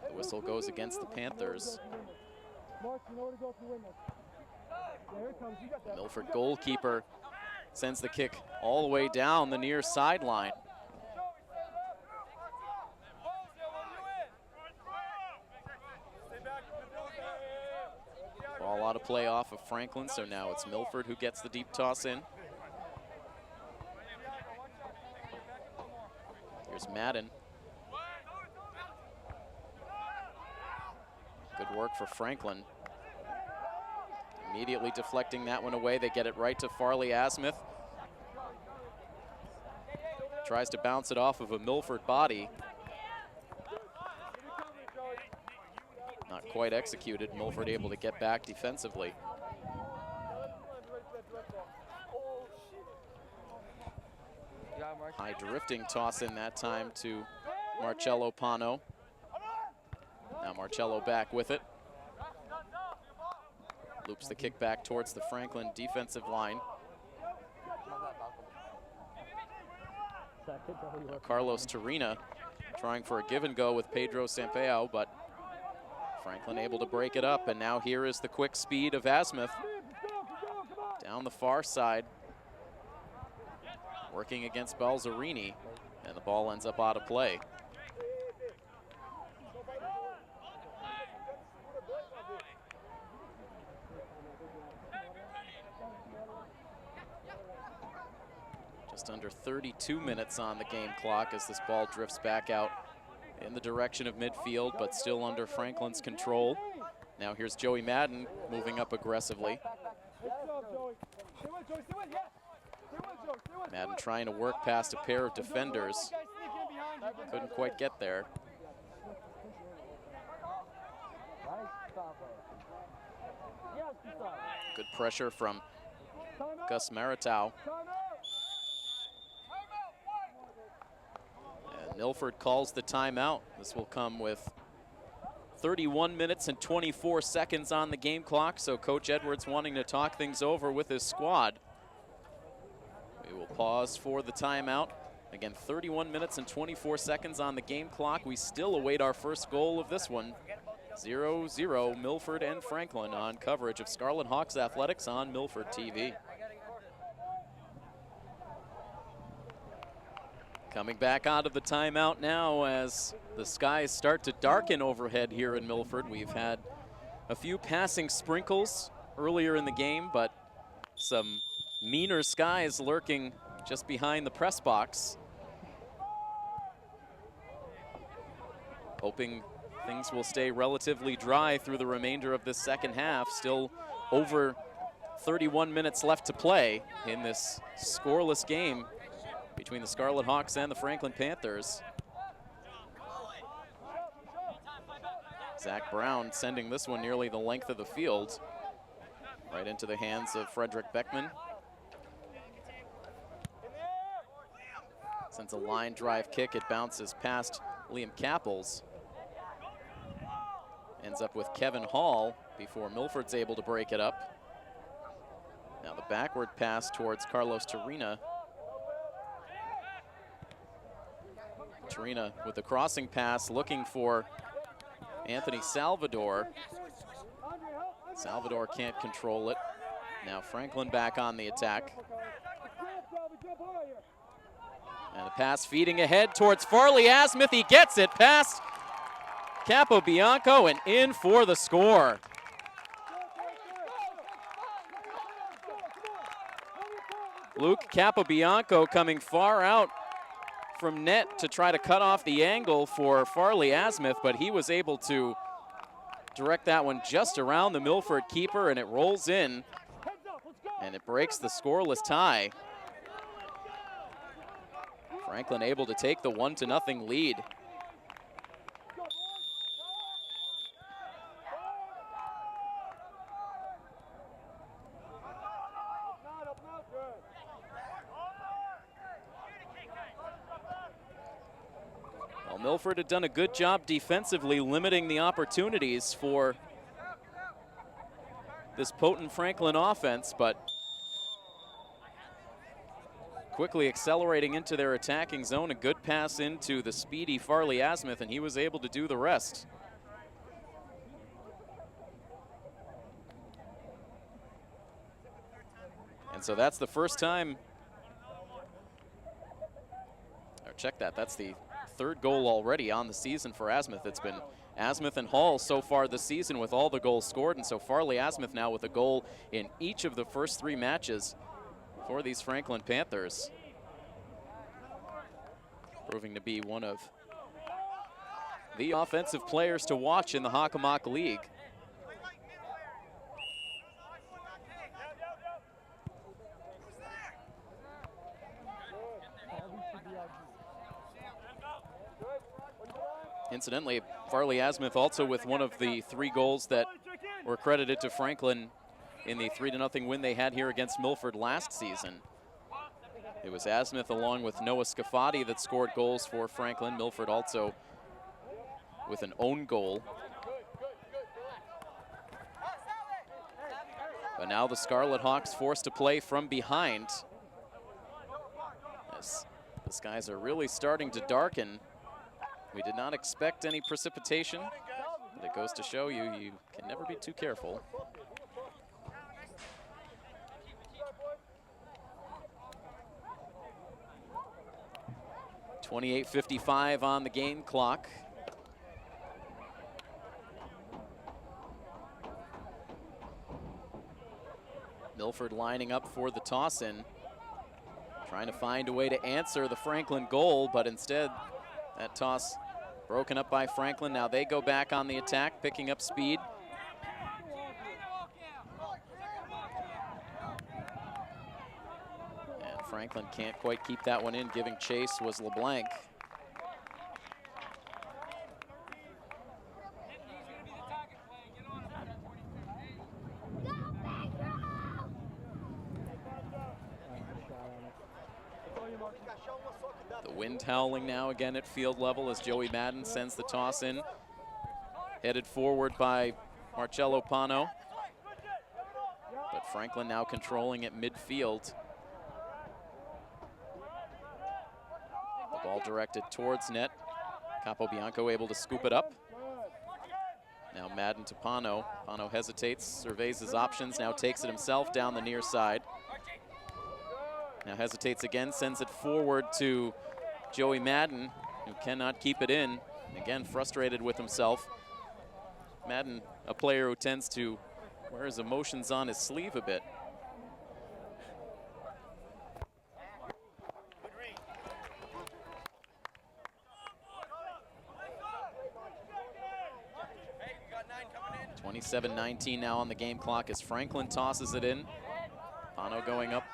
The whistle goes against the Panthers. Mark, you know where to go if you win this. Yeah, here it comes. You got that. Milford goalkeeper sends the kick all the way down the near sideline. Ball out of play off of Franklin, so now it's Milford who gets the deep toss in. Here's Madden. Good work for Franklin. Immediately deflecting that one away. They get it right to Farley Asmuth. Tries to bounce it off of a Milford body. Not quite executed. Milford able to get back defensively. High drifting toss in that time to Marcello Pano. Now Marcello back with it. Loops the kick back towards the Franklin defensive line. Carlos Torina trying for a give and go with Pedro Sampaio, but Franklin able to break it up, and now here is the quick speed of Asmuth down the far side, working against Balzerini, and the ball ends up out of play. Just under 32 minutes on the game clock as this ball drifts back out in the direction of midfield, but still under Franklin's control. Now here's Joey Madden moving up aggressively. Madden trying to work past a pair of defenders. Couldn't quite get there. Good pressure from Gus Maritau. And Milford calls the timeout. This will come with 31 minutes and 24 seconds on the game clock, so Coach Edwards wanting to talk things over with his squad. We will pause for the timeout. Again, 31 minutes and 24 seconds on the game clock. We still await our first goal of this one. 0-0, Milford and Franklin on coverage of Scarlet Hawks Athletics on Milford TV. Coming back out of the timeout now as the skies start to darken overhead here in Milford. We've had a few passing sprinkles earlier in the game, but some meaner skies lurking just behind the press box. Hoping things will stay relatively dry through the remainder of this second half. Still over 31 minutes left to play in this scoreless game between the Scarlet Hawks and the Franklin Panthers. Zach Brown sending this one nearly the length of the field, right into the hands of Frederick Beckman. Sends a line drive kick, it bounces past Liam Kappels. Ends up with Kevin Hall before Milford's able to break it up. Now the backward pass towards Carlos Torina. Torina with the crossing pass looking for Anthony Salvador. Salvador can't control it. Now Franklin back on the attack. And the pass feeding ahead towards Farley Asmuth. He gets it past Capobianco and in for the score. Luke Capobianco coming far out from net to try to cut off the angle for Farley Asmuth, but he was able to direct that one just around the Milford keeper, and it rolls in, and it breaks the scoreless tie. Franklin able to take the 1-0 lead. Well, Milford had done a good job defensively limiting the opportunities for this potent Franklin offense, but quickly accelerating into their attacking zone. A good pass into the speedy Farley Asmuth, and he was able to do the rest. And so that's the first time, or check that, that's the third goal already on the season for Asmuth. It's been Asmuth and Hall so far this season with all the goals scored, and so Farley Asmuth now with a goal in each of the first 3 matches for these Franklin Panthers. Proving to be one of the offensive players to watch in the Hockomock League. Incidentally, Farley Asmuth also with one of the 3 goals that were credited to Franklin in the 3-0 win they had here against Milford last season. It was Asmuth along with Noah Scafati that scored goals for Franklin. Milford also with an own goal. But now the Scarlet Hawks forced to play from behind, as the skies are really starting to darken. We did not expect any precipitation, but it goes to show you, you can never be too careful. .58:55 on the game clock. Milford lining up for the toss-in, trying to find a way to answer the Franklin goal, but instead that toss broken up by Franklin. Now they go back on the attack, picking up speed. And Franklin can't quite keep that one in. Giving chase was LeBlanc. The wind howling now again at field level as Joey Madden sends the toss in. Headed forward by Marcello Pano. But Franklin now controlling at midfield. The ball directed towards net. Capobianco able to scoop it up. Now Madden to Pano. Pano hesitates, surveys his options, now takes it himself down the near side. Now hesitates again, sends it forward to Joey Madden, who cannot keep it in. Again, frustrated with himself. Madden, a player who tends to wear his emotions on his sleeve a bit. .27:19 now on the game clock as Franklin tosses it in. Pano going up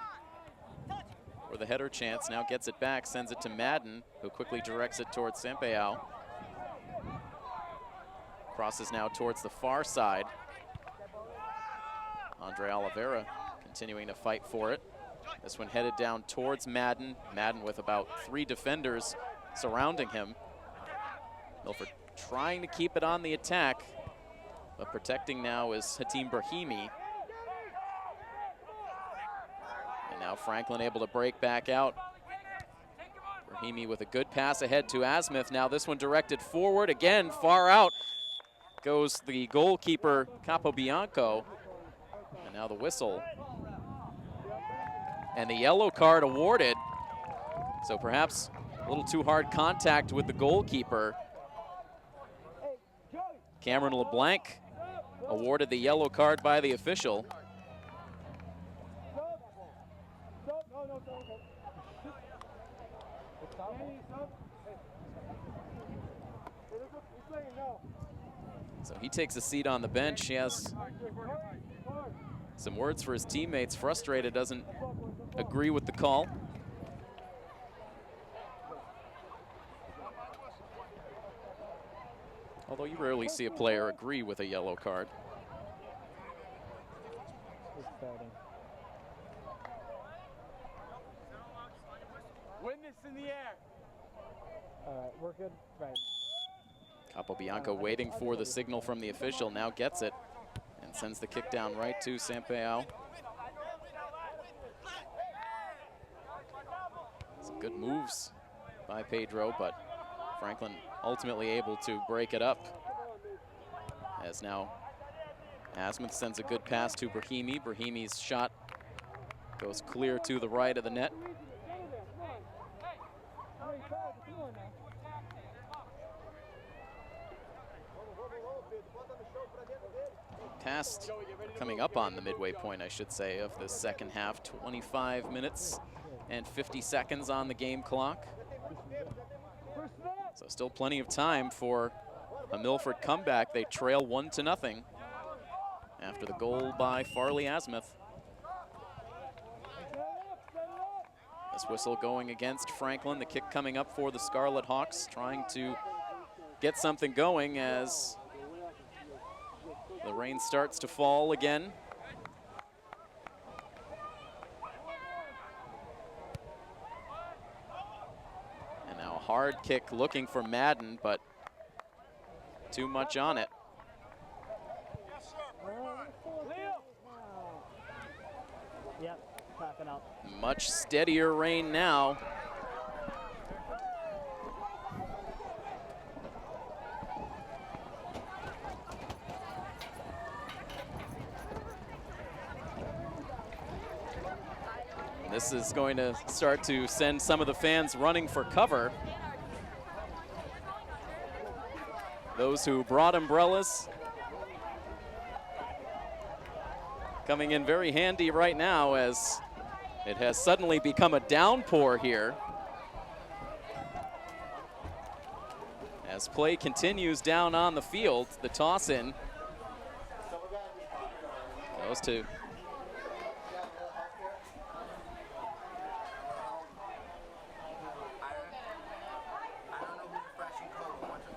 for the header chance, now gets it back, sends it to Madden, who quickly directs it towards Sampaio. Crosses now towards the far side. Andre Oliveira continuing to fight for it. This one headed down towards Madden. Madden with about 3 defenders surrounding him. Milford trying to keep it on the attack, but protecting now is Hatim Brahimi. And now Franklin able to break back out. Brahimi with a good pass ahead to Asmuth. Now this one directed forward. Again, far out goes the goalkeeper, Capobianco. And now the whistle. And the yellow card awarded. So perhaps a little too hard contact with the goalkeeper. Cameron LeBlanc awarded the yellow card by the official. So he takes a seat on the bench. He has some words for his teammates. Frustrated, doesn't agree with the call. Although you rarely see a player agree with a yellow card. Witness in the air. All right, we're good. Right. Capobianco waiting for the signal from the official, now gets it and sends the kick down right to Sampaio. Some good moves by Pedro, but Franklin ultimately able to break it up. As now Asmuth sends a good pass to Brahimi. Brahimi's shot Goes clear to the right of the net. Past, coming up on the midway point, I should say, of the second half. 25 minutes and 50 seconds on the game clock. So still plenty of time for a Milford comeback. They trail 1-0 after the goal by Farley Asmuth. This whistle going against Franklin. The kick coming up for the Scarlet Hawks, trying to get something going as the rain starts to fall again. And now a hard kick looking for Madden, but too much on it. Yep, packing up. Much steadier rain now. This is going to start to send some of the fans running for cover. Those who brought umbrellas coming in very handy right now as it has suddenly become a downpour here. As play continues down on the field, the toss in goes to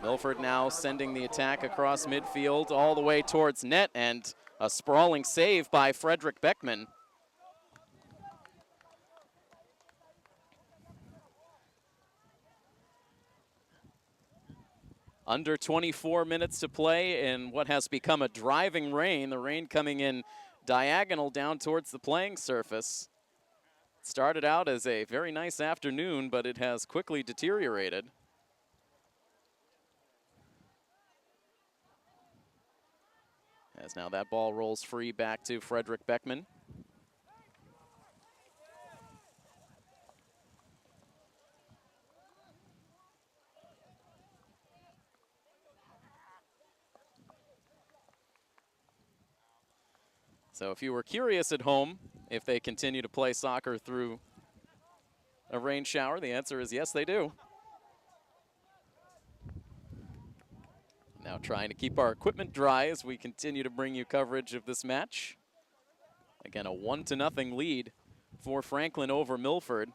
Milford, now sending the attack across midfield all the way towards net, and a sprawling save by Frederick Beckman. Under 24 minutes to play in what has become a driving rain. The rain coming in diagonal down towards the playing surface. Started out as a very nice afternoon, but it has quickly deteriorated. As now that ball rolls free back to Frederick Beckman. So if you were curious at home if they continue to play soccer through a rain shower, the answer is yes, they do. Now trying to keep our equipment dry as we continue to bring you coverage of this match. Again, a 1-0 lead for Franklin over Milford.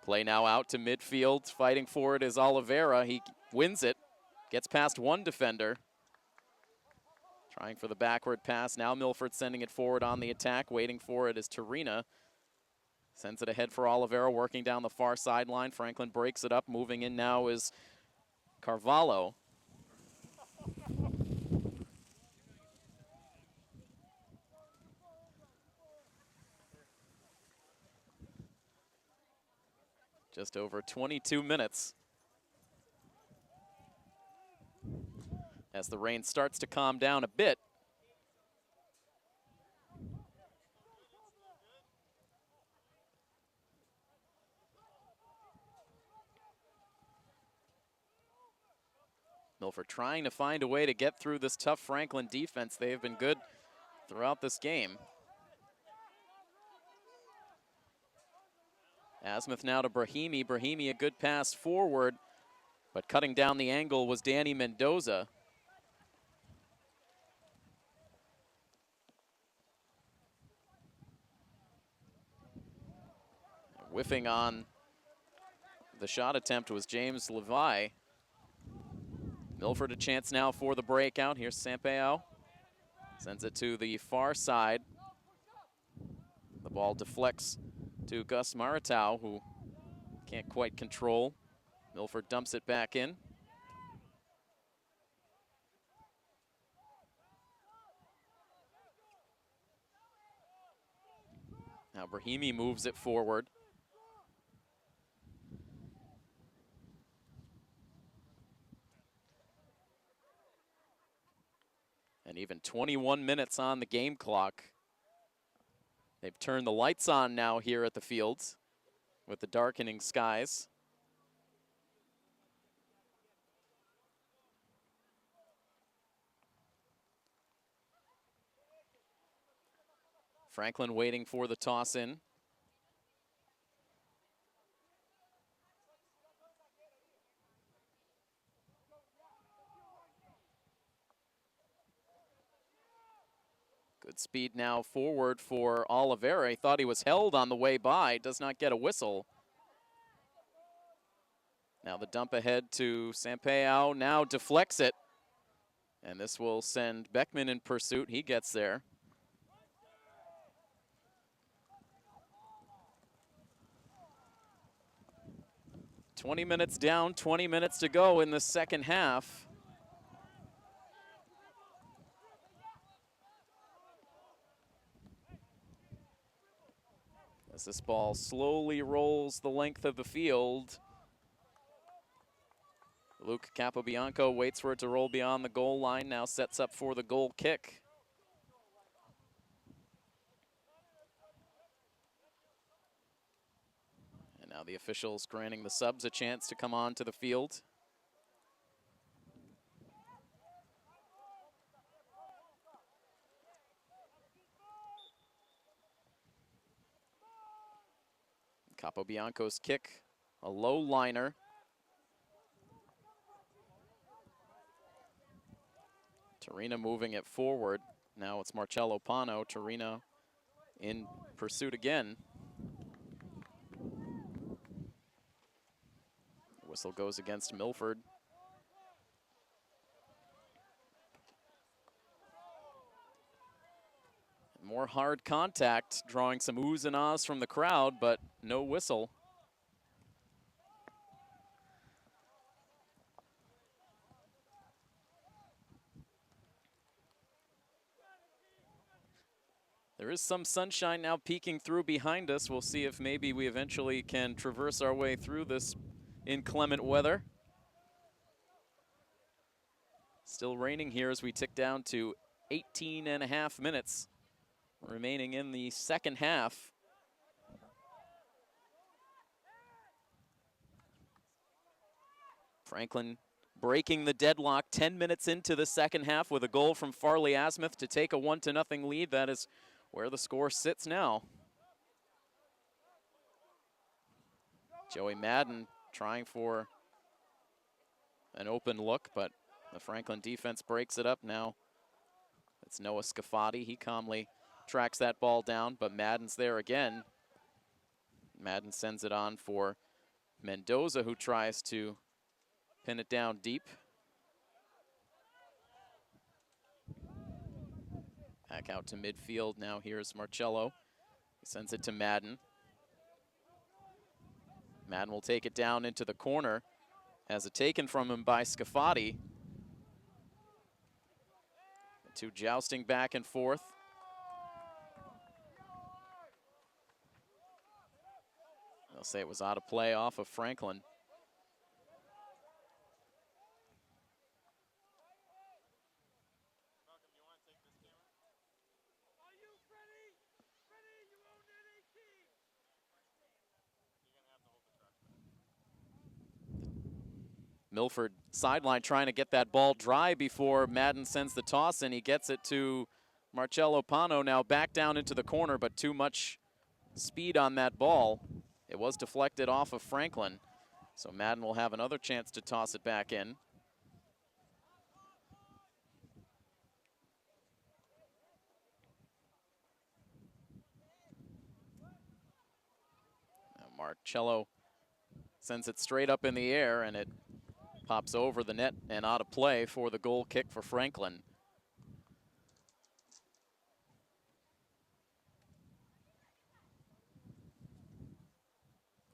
Play now out to midfield. Fighting for it is Oliveira. He wins it, gets past one defender. Trying for the backward pass. Now Milford sending it forward on the attack. Waiting for it is Tarina. Sends it ahead for Oliveira, working down the far sideline. Franklin breaks it up. Moving in now is Carvalho. Just over 22 minutes. As the rain starts to calm down a bit. Milford trying to find a way to get through this tough Franklin defense. They have been good throughout this game. Asmuth now to Brahimi. Brahimi, a good pass forward, but cutting down the angle was Danny Mendoza. Whiffing on the shot attempt was James Levi. Milford a chance now for the breakout. Here's Sampaio. Sends it to the far side. The ball deflects to Gus Maritau, who can't quite control. Milford dumps it back in. Now Brahimi moves it forward. And even 21 minutes on the game clock. They've turned the lights on now here at the fields with the darkening skies. Franklin waiting for the toss in. Good speed now forward for Oliveira. He thought he was held on the way by, does not get a whistle. Now the dump ahead to Sampaio, now deflects it. And this will send Beckman in pursuit. He gets there. "20 minutes down, 20 minutes to go in the second half. As this ball slowly rolls the length of the field. Luke Capobianco waits for it to roll beyond the goal line, now sets up for the goal kick. And now the officials granting the subs a chance to come on to the field. Capobianco's kick, a low liner. Torina moving it forward. Now it's Marcello Pano. Torina in pursuit again. Whistle goes against Milford. More hard contact, drawing some oohs and ahs from the crowd, but no whistle. There is some sunshine now peeking through behind us. We'll see if maybe we eventually can traverse our way through this inclement weather. Still raining here as we tick down to 18.5 minutes remaining in the second half. Franklin breaking the deadlock 10 minutes into the second half with a goal from Farley Asmuth to take a 1-0 lead. That is where the score sits now. Joey Madden trying for an open look, but the Franklin defense breaks it up now. It's Noah Scafati. He calmly tracks that ball down, but Madden's there again. Madden sends it on for Mendoza, who tries to pin it down deep. Back out to midfield now. Here's Marcello. He sends it to Madden. Madden will take it down into the corner. Has it taken from him by Scafati. The two jousting back and forth. They'll say it was out of play off of Franklin. Milford sideline trying to get that ball dry before Madden sends the toss in. He gets it to Marcello Pano, now back down into the corner, but too much speed on that ball. It was deflected off of Franklin, so Madden will have another chance to toss it back in. Now Marcello sends it straight up in the air, and it pops over the net and out of play for the goal kick for Franklin.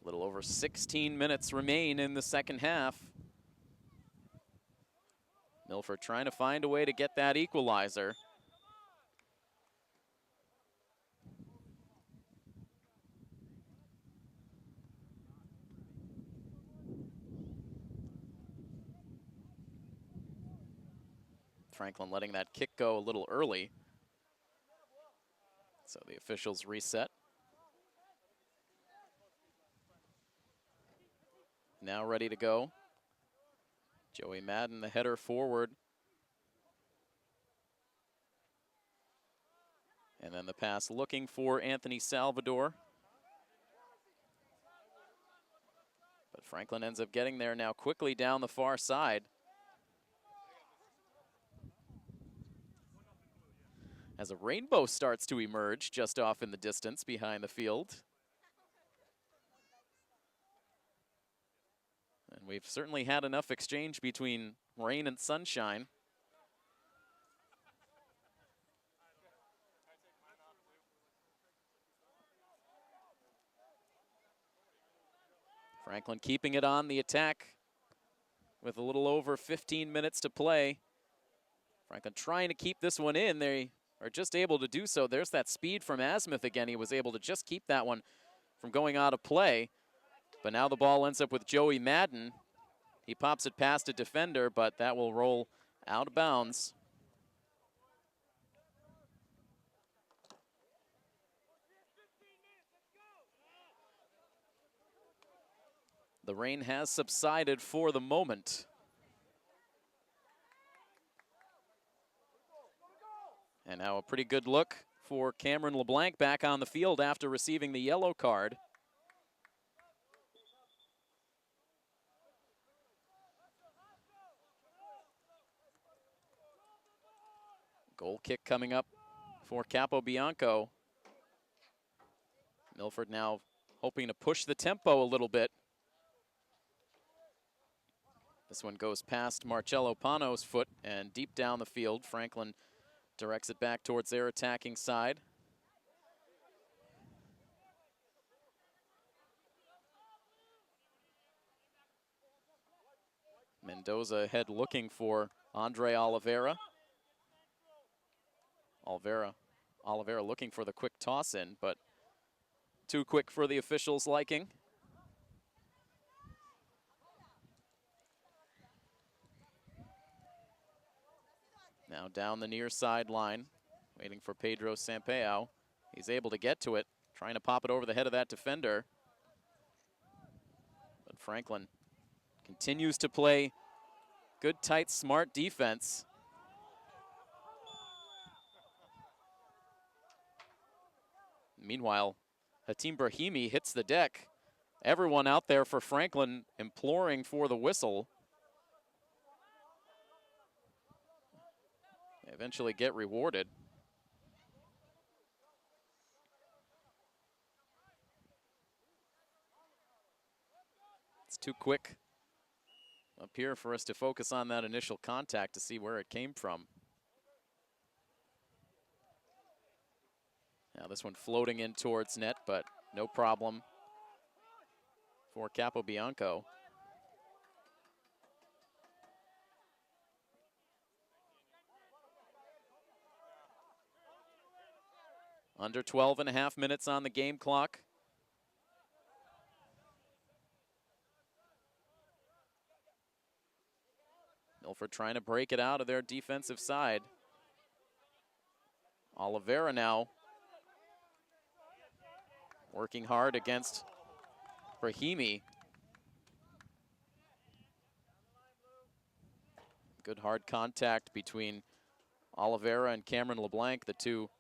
A little over 16 minutes remain in the second half. Milford trying to find a way to get that equalizer. Franklin letting that kick go a little early. So the officials reset. Now ready to go. Joey Madden, the header forward. And then the pass looking for Anthony Salvador. But Franklin ends up getting there now quickly down the far side. As a rainbow starts to emerge just off in the distance behind the field. And we've certainly had enough exchange between rain and sunshine. Franklin keeping it on the attack with a little over 15 minutes to play. Franklin trying to keep this one in. They are just able to do so. There's that speed from Asmuth again. He was able to just keep that one from going out of play. But now the ball ends up with Joey Madden. He pops it past a defender, but that will roll out of bounds. The rain has subsided for the moment. And now a pretty good look for Cameron LeBlanc back on the field after receiving the yellow card. Goal kick coming up for Capobianco. Milford now hoping to push the tempo a little bit. This one goes past Marcello Pano's foot and deep down the field. Franklin directs it back towards their attacking side. Mendoza ahead looking for Andre Oliveira. Oliveira looking for the quick toss in, but too quick for the officials' liking. Now down the near sideline, waiting for Pedro Sampaio. He's able to get to it, trying to pop it over the head of that defender. But Franklin continues to play good, tight, smart defense. Meanwhile, Hatim Brahimi hits the deck. Everyone out there for Franklin imploring for the whistle. They eventually get rewarded. It's too quick up here for us to focus on that initial contact to see where it came from. Now this one floating in towards net, but no problem for Capobianco. Under 12.5 minutes on the game clock. Milford trying to break it out of their defensive side. Oliveira now working hard against Brahimi. Good hard contact between Oliveira and Cameron LeBlanc, the two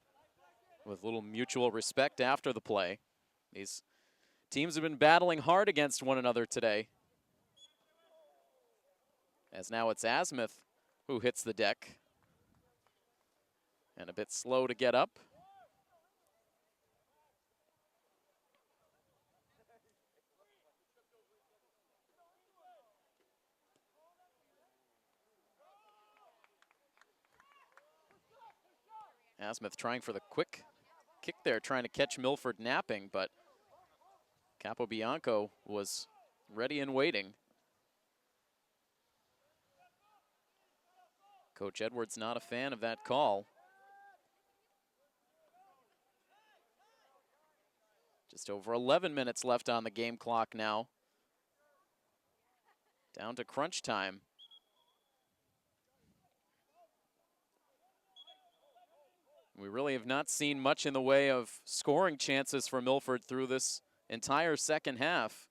with little mutual respect after the play. These teams have been battling hard against one another today. As now it's Asmuth who hits the deck. And a bit slow to get up. Asmuth trying for the quick kick there, trying to catch Milford napping, but Capobianco was ready and waiting. Coach Edwards not a fan of that call. Just over 11 minutes left on the game clock now. Down to crunch time. We really have not seen much in the way of scoring chances for Milford through this entire second half.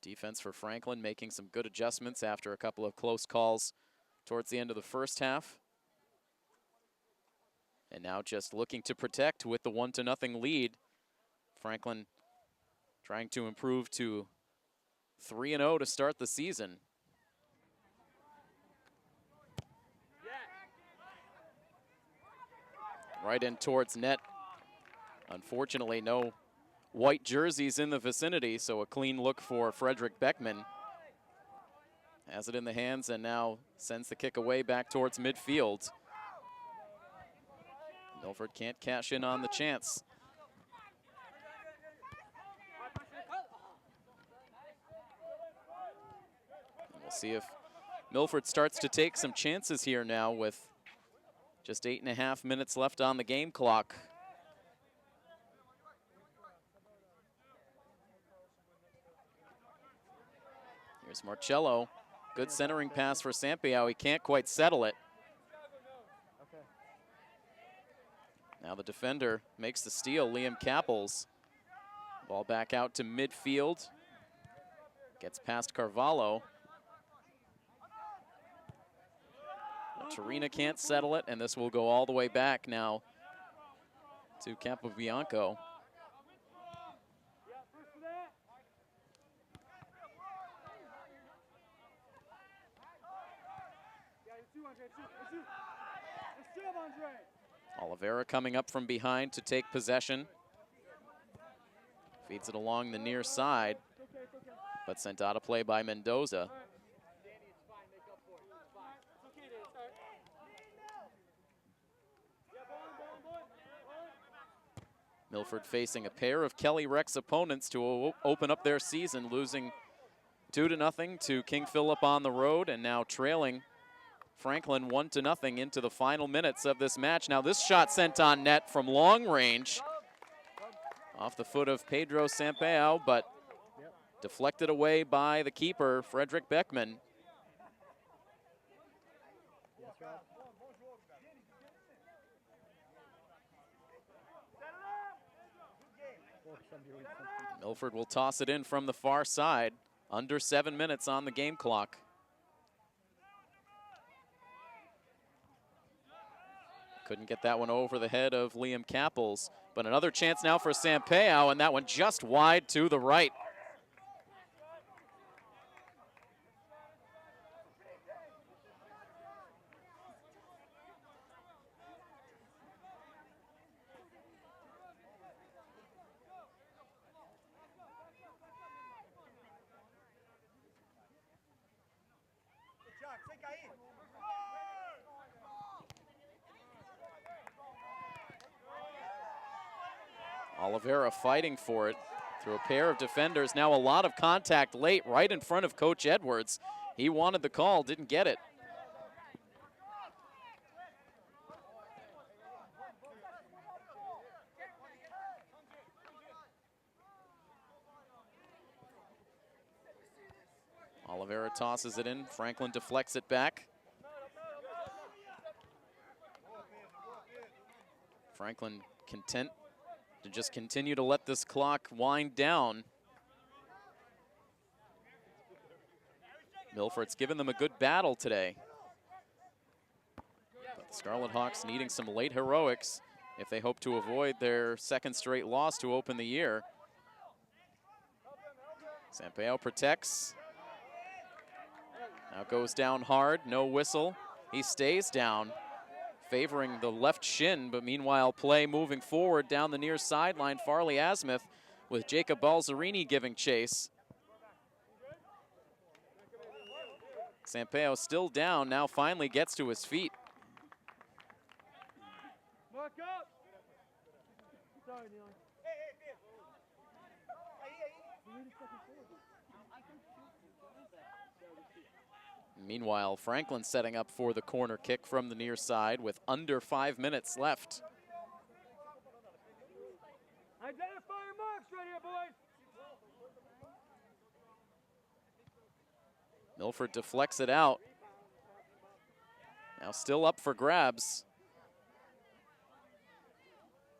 Defense for Franklin making some good adjustments after a couple of close calls towards the end of the first half. And now just looking to protect with the 1-0 lead. Franklin trying to improve to 3-0 to start the season. Right in towards net. Unfortunately, no white jerseys in the vicinity, so a clean look for Frederick Beckman. Has it in the hands and now sends the kick away back towards midfield. Milford can't cash in on the chance. And we'll see if Milford starts to take some chances here now with just 8.5 minutes left on the game clock. Here's Marcello. Good centering pass for Sampeau. He can't quite settle it. Now the defender makes the steal, Liam Kappels. Ball back out to midfield. Gets past Carvalho. Torina can't settle it, and this will go all the way back now to Capobianco. Oliveira coming up from behind to take possession. Feeds it along the near side, but sent out of play by Mendoza. Milford facing a pair of Kelly Rex opponents to open up their season, losing 2-0 to King Philip on the road, and now trailing Franklin 1-0 into the final minutes of this match. Now this shot sent on net from long range, off the foot of Pedro Sampeau, but deflected away by the keeper, Frederick Beckman. Milford will toss it in from the far side. Under 7 minutes on the game clock. Couldn't get that one over the head of Liam Kappels, but another chance now for Sampeau, and that one just wide to the right. Oliveira fighting for it through a pair of defenders. Now a lot of contact late right in front of Coach Edwards. He wanted the call, didn't get it. Oliveira tosses it in. Franklin deflects it back. Franklin content to just continue to let this clock wind down. Milford's given them a good battle today. But the Scarlet Hawks needing some late heroics if they hope to avoid their second straight loss to open the year. Sampeau protects. Now goes down hard, no whistle. He stays down, favoring the left shin, but meanwhile play moving forward down the near sideline. Farley Asmuth with Jacob Balzerini giving chase. Sampeau still down, now finally gets to his feet. Mark up. Sorry, Neil. Meanwhile, Franklin setting up for the corner kick from the near side with under 5 minutes left. Identify your marks right here, boys. Milford deflects it out. Now still up for grabs.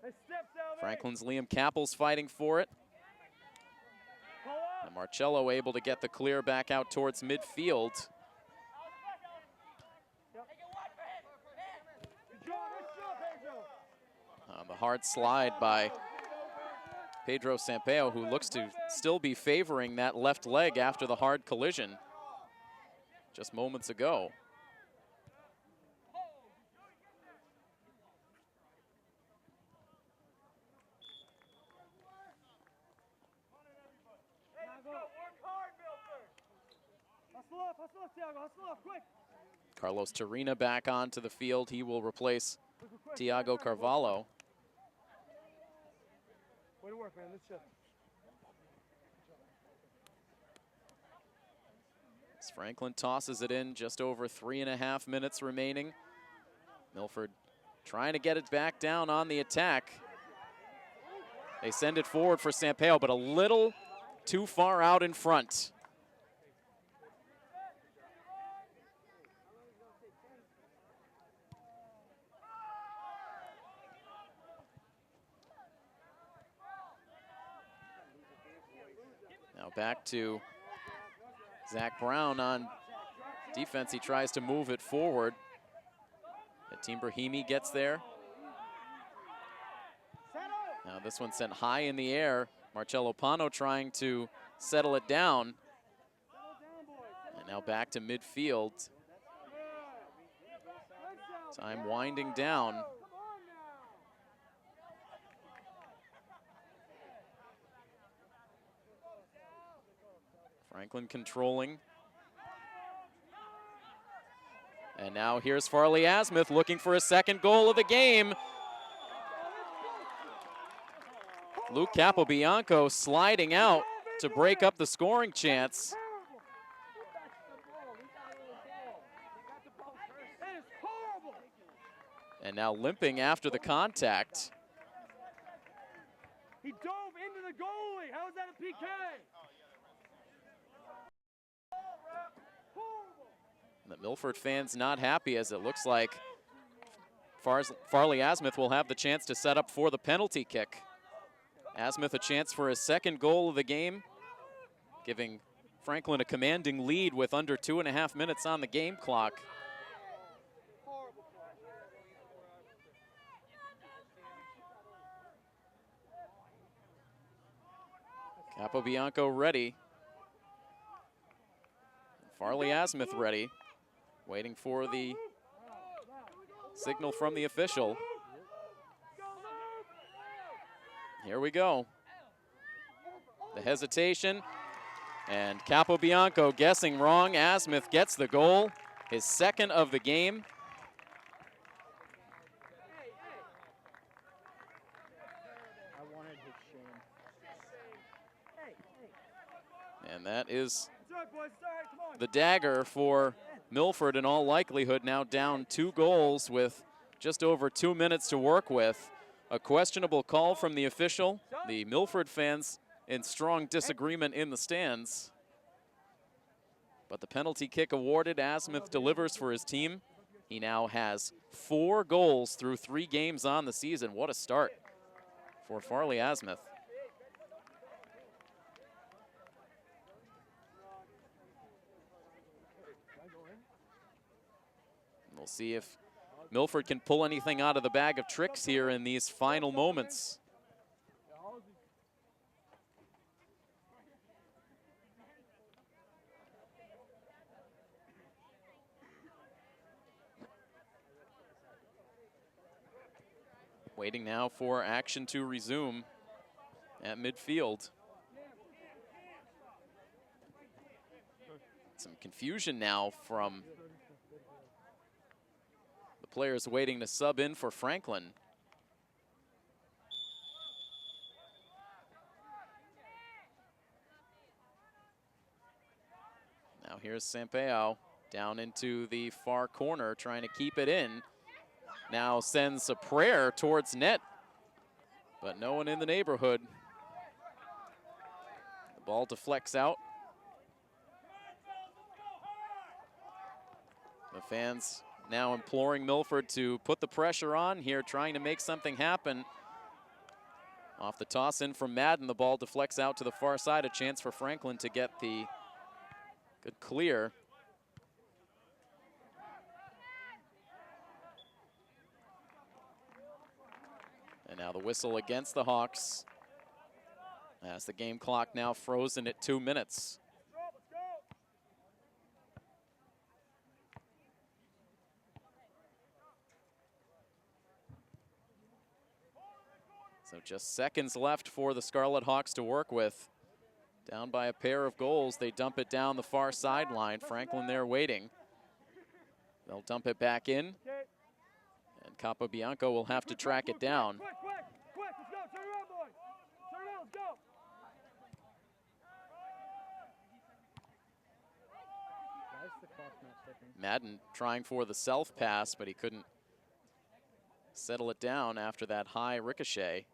Hey, steps out, Franklin's Liam Kappel's fighting for it. pull up. And Marcello able to get the clear back out towards midfield. Good job, Pedro. On the hard slide by Pedro Sampaio, who looks to still be favoring that left leg after the hard collision just moments ago. Work hard, Milford. Hustle up, Thiago, hustle up, quick. Carlos Torina back onto the field. He will replace Tiago Carvalho. Way to work, man. Let's shift. As Franklin tosses it in, just over 3.5 minutes remaining. Milford trying to get it back down on the attack. They send it forward for Sampaio, but a little too far out in front. Now back to Zach Brown on defense. He tries to move it forward. Team Brahimi gets there. Now this one sent high in the air. Marcello Pano trying to settle it down. And now back to midfield. Time winding down. Franklin controlling. And now here's Farley Asmuth looking for a second goal of the game. Luke Capobianco sliding out to break up the scoring chance. And now limping after the contact. He dove into the goalie. How is that a PK? The Milford fans not happy, as it looks like Farley Asmuth will have the chance to set up for the penalty kick. Asmuth a chance for his second goal of the game, giving Franklin a commanding lead with under 2.5 minutes on the game clock. Capobianco ready. Farley Asmuth ready. Waiting for the signal from the official. Here we go. The hesitation, and Capobianco guessing wrong. Asmuth gets the goal, his second of the game. I wanted his shame. And that is It's all right, boys. It's all right. Come on. the dagger for Milford, in all likelihood, now down 2 goals with just over 2 minutes to work with. A questionable call from the official. The Milford fans in strong disagreement in the stands. But the penalty kick awarded. Asmuth delivers for his team. He now has 4 goals through 3 games on the season. What a start for Farley Asmuth. We'll see if Milford can pull anything out of the bag of tricks here in these final moments. Waiting now for action to resume at midfield. Some confusion now from the players waiting to sub in for Franklin. Now here's Sampaio down into the far corner, trying to keep it in. Now sends a prayer towards net, but no one in the neighborhood. The ball deflects out. The fans now imploring Milford to put the pressure on here, trying to make something happen. Off the toss in from Madden, the ball deflects out to the far side. A chance for Franklin to get the good clear. And now the whistle against the Hawks, as the game clock now frozen at 2 minutes. So just seconds left for the Scarlet Hawks to work with. Down by a pair of goals, they dump it down the far sideline. Franklin there waiting. They'll dump it back in, and Capobianco will have to track it down. Quick, let's go, turn around, boys. Turn around, let's go. Why is the clock not ticking? Madden trying for the self pass, but he couldn't settle it down after that high ricochet.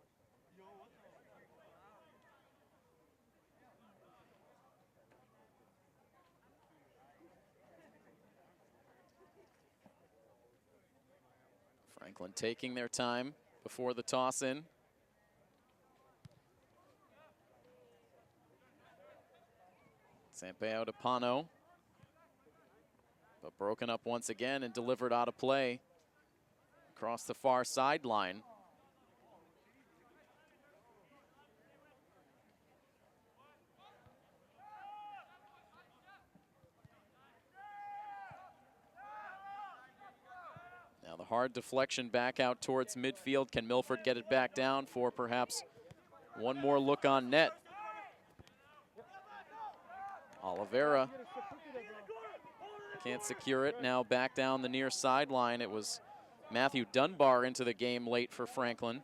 Franklin taking their time before the toss in. Sampaio to Pano, but broken up once again and delivered out of play across the far sideline. Now the hard deflection back out towards midfield. Can Milford get it back down for perhaps one more look on net? Oliveira can't secure it. Now back down the near sideline. It was Matthew Dunbar into the game late for Franklin.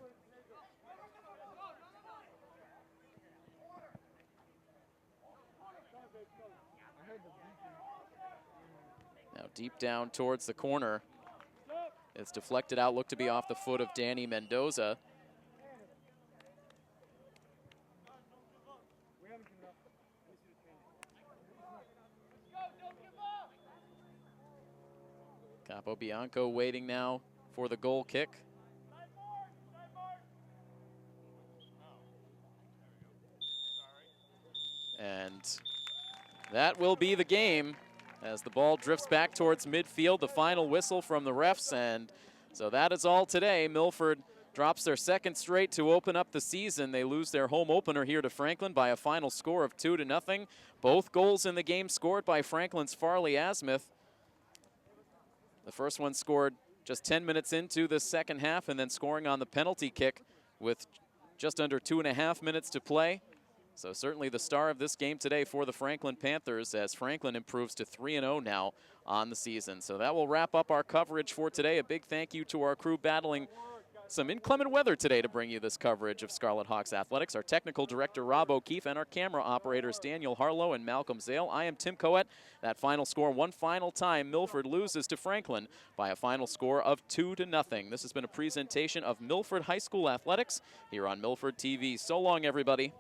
Now deep down towards the corner. It's deflected out, looked to be off the foot of Danny Mendoza. Capobianco waiting now for the goal kick. And that will be the game as the ball drifts back towards midfield. The final whistle from the refs, and so that is all today. Milford drops their second straight to open up the season. They lose their home opener here to Franklin by a final score of 2-0. Both goals in the game scored by Franklin's Farley Asmuth. The first one scored just 10 minutes into the second half, and then scoring on the penalty kick with just under 2.5 minutes to play. So certainly the star of this game today for the Franklin Panthers, as Franklin improves to 3-0 now on the season. So that will wrap up our coverage for today. A big thank you to our crew battling some inclement weather today to bring you this coverage of Scarlet Hawks athletics. Our technical director, Rob O'Keefe, and our camera operators, Daniel Harlow and Malcolm Zale. I am Tim Coet. That final score, one final time, Milford loses to Franklin by a final score of 2-0. This has been a presentation of Milford High School Athletics here on Milford TV. So long, everybody.